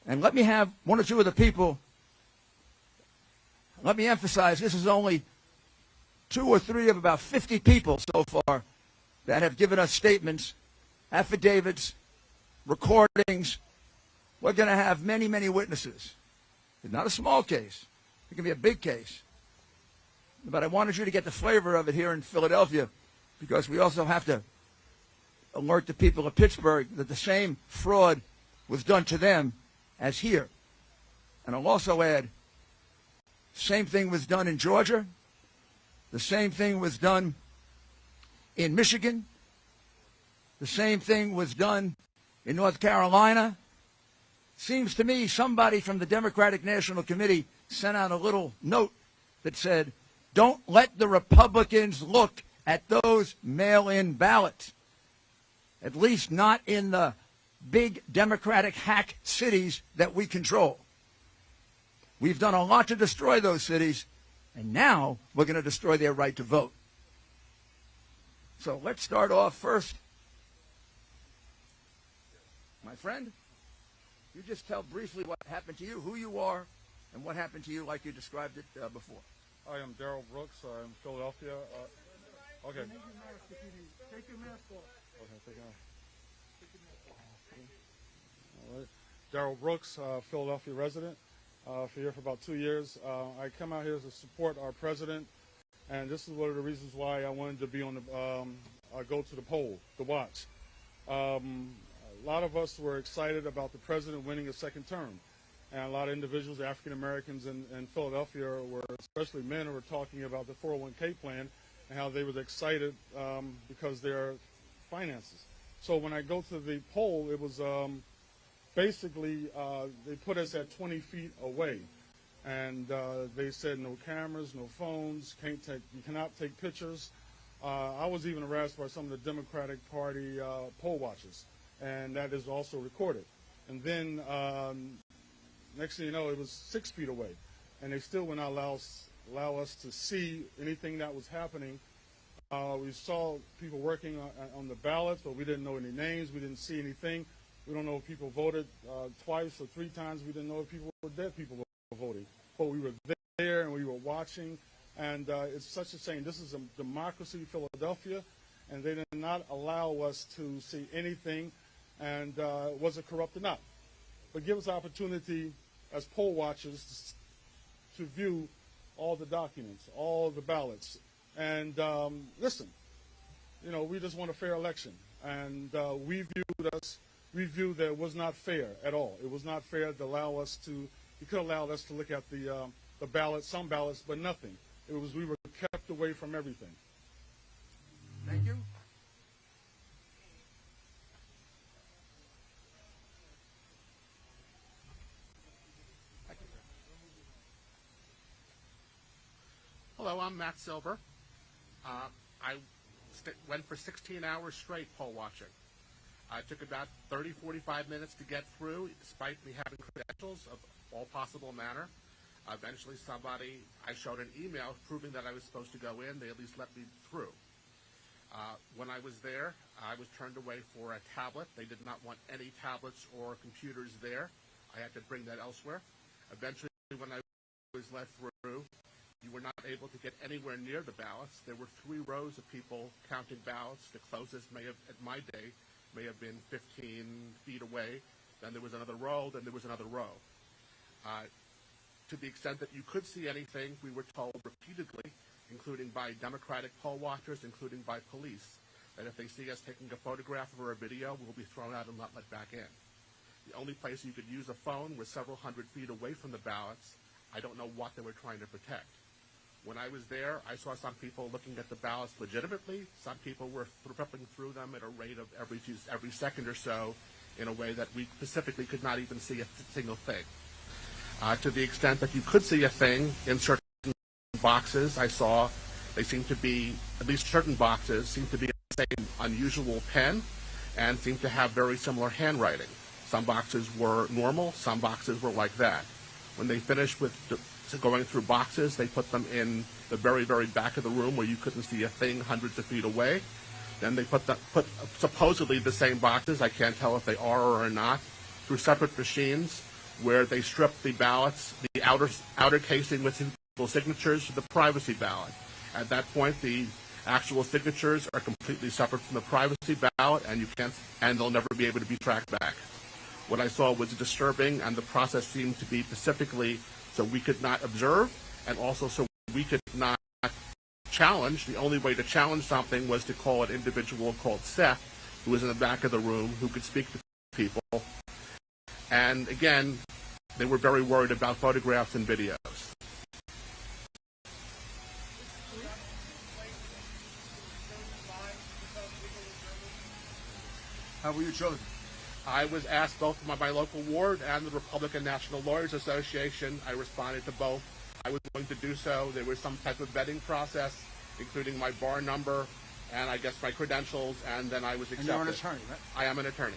And let me have one or two of the people, let me emphasize, this is only 2 or 3 of about 50 people so far that have given us statements, affidavits, recordings. We're going to have many, many witnesses. It's not a small case. It can be a big case. But I wanted you to get the flavor of it here in Philadelphia, because we also have to alert the people of Pittsburgh that the same fraud was done to them as here. And I'll also add, same thing was done in Georgia. The same thing was done in Michigan. The same thing was done in North Carolina. Seems to me somebody from the Democratic National Committee sent out a little note that said, don't let the Republicans look at those mail-in ballots, at least not in the big Democratic hack cities that we control. We've done a lot to destroy those cities, And now we're going to destroy their right to vote. So let's start off first. My friend, you just tell briefly what happened to you, who you are, and what happened to you like you described it before. I am Daryl Brooks. I'm in Philadelphia. Okay. Take your mask off. Okay, take it off. All right. Daryl Brooks, Philadelphia resident. For here for about 2 years. I come out here to support our president, and this is one of the reasons why I wanted to be on the go to the poll to watch. A lot of us were excited about the president winning a second term, and a lot of individuals, African Americans in Philadelphia, were, especially men, were talking about the 401k plan and how they were excited because their finances. So when I go to the poll, it was basically they put us at 20 feet away, and they said no cameras, no phones, you cannot take pictures. I was even harassed by some of the Democratic Party poll watchers, and that is also recorded. And then next thing you know, it was 6 feet away, and they still would not allow us to see anything that was happening. We saw people working on the ballots, but we didn't know any names. We didn't see anything. We don't know if people voted twice or 3 times. We didn't know if people were dead people were voting. But we were there and we were watching, and it's such a shame. This is a democracy, Philadelphia, and they did not allow us to see anything, and was it corrupt or not? But give us opportunity as poll watchers to view all the documents, all the ballots. And listen, you know, we just want a fair election, and we viewed that it was not fair at all. It was not fair to allow us to, you could allow us to look at the ballots, some ballots, but nothing. It was, we were kept away from everything. Thank you. Hello, I'm Matt Silver. I went for 16 hours straight poll watching. It took about 30, 45 minutes to get through, despite me having credentials of all possible manner. Eventually I showed an email proving that I was supposed to go in. They at least let me through. When I was there, I was turned away for a tablet. They did not want any tablets or computers there. I had to bring that elsewhere. Eventually, when I was let through, you were not able to get anywhere near the ballots. There were 3 rows of people counting ballots. The closest at my day, may have been 15 feet away. Then there was another row, then there was another row. To the extent that you could see anything, we were told repeatedly, including by Democratic poll watchers, including by police, that if they see us taking a photograph or a video, we'll be thrown out and not let back in. The only place you could use a phone was several hundred feet away from the ballots. I don't know what they were trying to protect. When I was there, I saw some people looking at the ballots legitimately. Some people were flipping through them at a rate of every second or so in a way that we specifically could not even see a single thing. To the extent that you could see a thing in certain boxes, I saw they seem to be, at least certain boxes, seem to be the same unusual pen and seem to have very similar handwriting. Some boxes were normal, some boxes were like that. When they finished with going through boxes, they put them in the very, very back of the room where you couldn't see a thing hundreds of feet away. Then they put supposedly the same boxes, I can't tell if they are or are not, through separate machines where they stripped the ballots, the outer casing with people's signatures to the privacy ballot. At that point, the actual signatures are completely separate from the privacy ballot, and they'll never be able to be tracked back. What I saw was disturbing, and the process seemed to be specifically so we could not observe, and also so we could not challenge. The only way to challenge something was to call an individual called Seth, who was in the back of the room, who could speak to people. And again, they were very worried about photographs and videos. How were you chosen? I was asked both by my local ward and the Republican National Lawyers Association. I responded to both. I was going to do so. There was some type of vetting process, including my bar number and I guess my credentials, and then I was accepted. And you're an attorney, right? I am an attorney.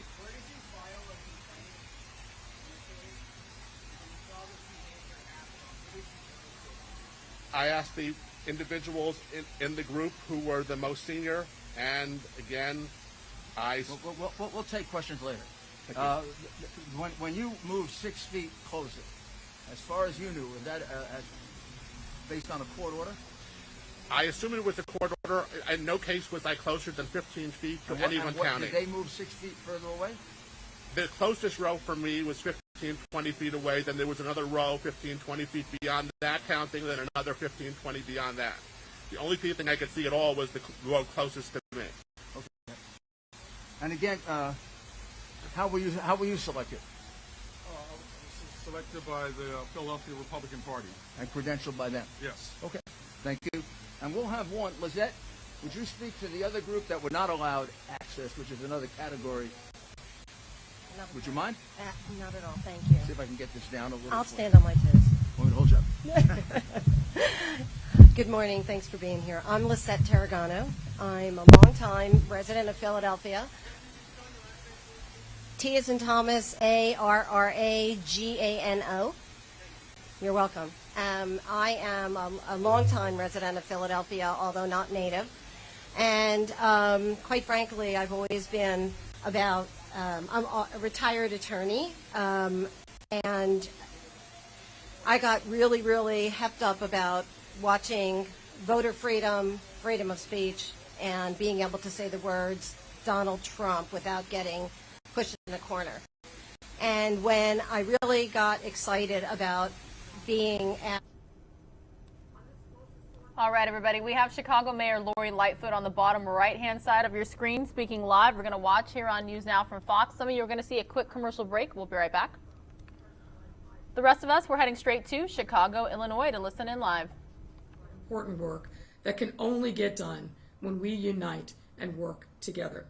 I asked the individuals in the group who were the most senior, and again, We'll take questions later. When you moved 6 feet closer, as far as you knew, was that based on a court order? I assume it was a court order. In no case was I closer than 15 feet to anyone counting. Did they move 6 feet further away? The closest row for me was 15, 20 feet away. Then there was another row 15, 20 feet beyond that counting, then another 15, 20 beyond that. The only thing I could see at all was the row closest to me. Okay. And again, how were you selected? Selected by the Philadelphia Republican Party. And credentialed by them? Yes. Okay. Thank you. And we'll have one. Lizette, would you speak to the other group that were not allowed access, which is another category? Would you mind? Not at all, thank you. See if I can get this down a little. I'll stand on my toes. Want me to hold you up? Good morning, thanks for being here. I'm Lisette Tarragano. I'm a longtime resident of Philadelphia. T as in Thomas, A-R-R-A-G-A-N-O. You're welcome. I am a longtime resident of Philadelphia, although not native. And quite frankly, I've always been about, I'm a retired attorney, and I got really, really hepped up about watching voter freedom, freedom of speech, and being able to say the words Donald Trump without getting pushed in a corner. And when I really got excited about being at... All right, everybody, we have Chicago Mayor Lori Lightfoot on the bottom right-hand side of your screen speaking live. We're going to watch here on News Now from Fox. Some of you are going to see a quick commercial break. We'll be right back. The rest of us, we're heading straight to Chicago, Illinois to listen in live. Important work that can only get done when we unite and work together.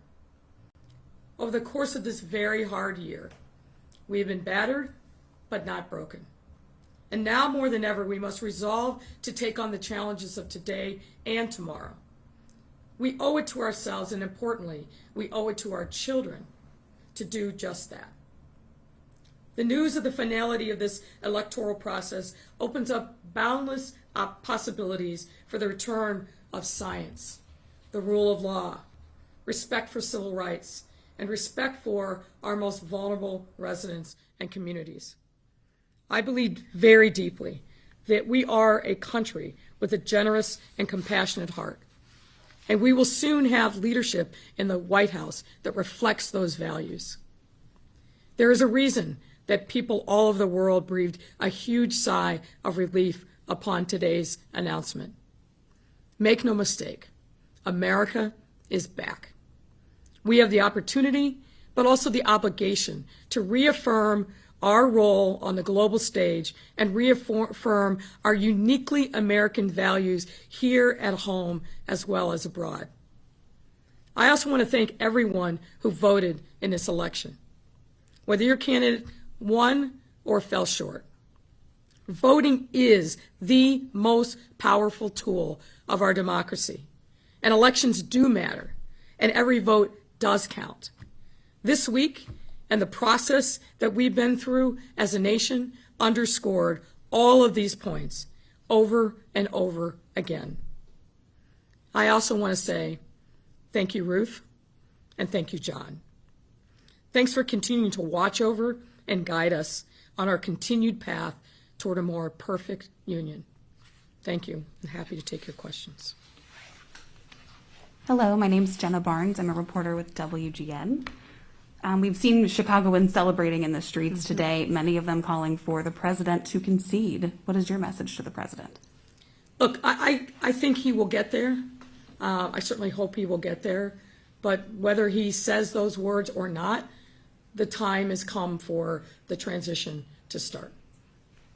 Over the course of this very hard year, we have been battered, but not broken. And now more than ever, we must resolve to take on the challenges of today and tomorrow. We owe it to ourselves, and importantly, we owe it to our children to do just that. The news of the finality of this electoral process opens up boundless possibilities for the return of science, the rule of law, respect for civil rights, and respect for our most vulnerable residents and communities. I believe very deeply that we are a country with a generous and compassionate heart, and we will soon have leadership in the White House that reflects those values. There is a reason that people all over the world breathed a huge sigh of relief upon today's announcement. Make no mistake, America is back. We have the opportunity, but also the obligation to reaffirm our role on the global stage and reaffirm our uniquely American values here at home as well as abroad. I also want to thank everyone who voted in this election, whether your candidate won or fell short. Voting is the most powerful tool of our democracy, and elections do matter, and every vote does count. This week, and the process that we've been through as a nation underscored all of these points over and over again. I also want to say thank you, Ruth, and thank you, John. Thanks for continuing to watch over and guide us on our continued path toward a more perfect union. Thank you. I'm happy to take your questions. Hello, my name's Jenna Barnes. I'm a reporter with WGN. We've seen Chicagoans celebrating in the streets today, many of them calling for the president to concede. What is your message to the president? Look, I think he will get there. I certainly hope he will get there. But whether he says those words or not, the time has come for the transition to start.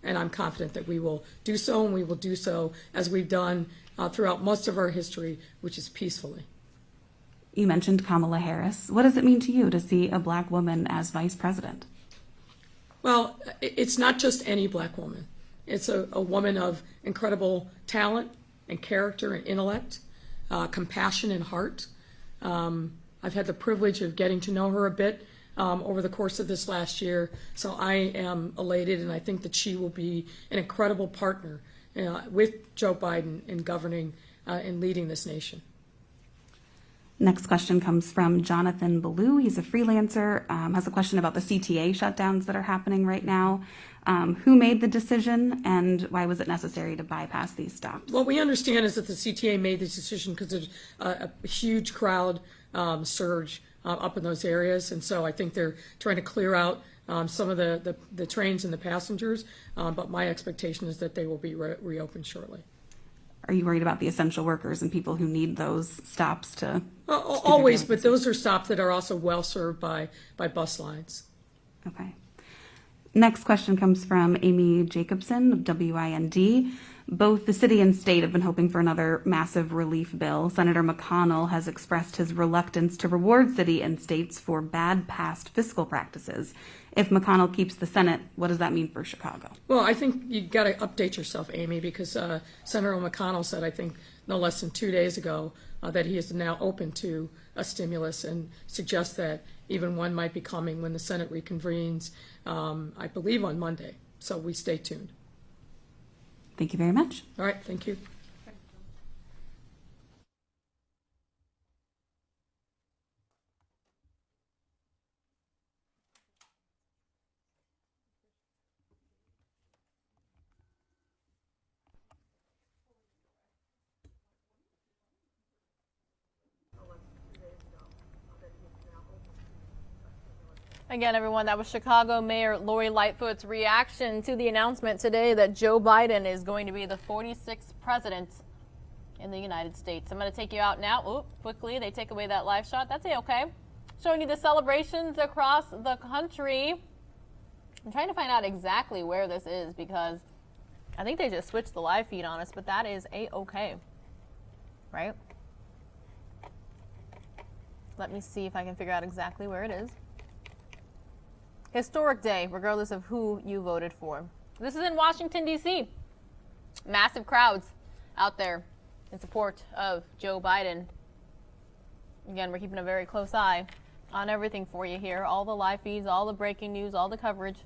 And I'm confident that we will do so, and we will do so as we've done throughout most of our history, which is peacefully. You mentioned Kamala Harris. What does it mean to you to see a black woman as vice president? Well, it's not just any black woman. It's a woman of incredible talent and character and intellect, compassion and heart. I've had the privilege of getting to know her a bit over the course of this last year, so I am elated, and I think that she will be an incredible partner with Joe Biden in governing and leading this nation. Next question comes from Jonathan Ballou. He's a freelancer, has a question about the CTA shutdowns that are happening right now. Who made the decision, and why was it necessary to bypass these stops? What we understand is that the CTA made this decision because there's a huge crowd surge up in those areas, and so I think they're trying to clear out some of the trains and the passengers, but my expectation is that they will be reopened shortly. Are you worried about the essential workers and people who need those stops to? Always, but those are stops that are also well served by bus lines. Okay. Next question comes from Amy Jacobson of WIND. Both the city and state have been hoping for another massive relief bill. Senator McConnell has expressed his reluctance to reward city and states for bad past fiscal practices. If McConnell keeps the Senate, what does that mean for Chicago? Well, I think you've got to update yourself, Amy, because Senator McConnell said, I think, no less than 2 days ago, that he is now open to a stimulus and suggests that even one might be coming when the Senate reconvenes, I believe, on Monday. So we stay tuned. Thank you very much. All right, thank you. Again, everyone, that was Chicago Mayor Lori Lightfoot's reaction to the announcement today that Joe Biden is going to be the 46th president in the United States. I'm going to take you out now. Oop, quickly, they take away that live shot. That's okay. Showing you the celebrations across the country. I'm trying to find out exactly where this is because I think they just switched the live feed on us, but that is A-okay, right? Let me see if I can figure out exactly where it is. Historic day, regardless of who you voted for. This is in Washington, D.C. Massive crowds out there in support of Joe Biden. Again, we're keeping a very close eye on everything for you here. All the live feeds, all the breaking news, all the coverage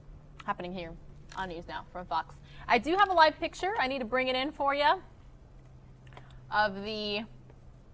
happening here on News Now from Fox. I do have a live picture. I need to bring it in for you of the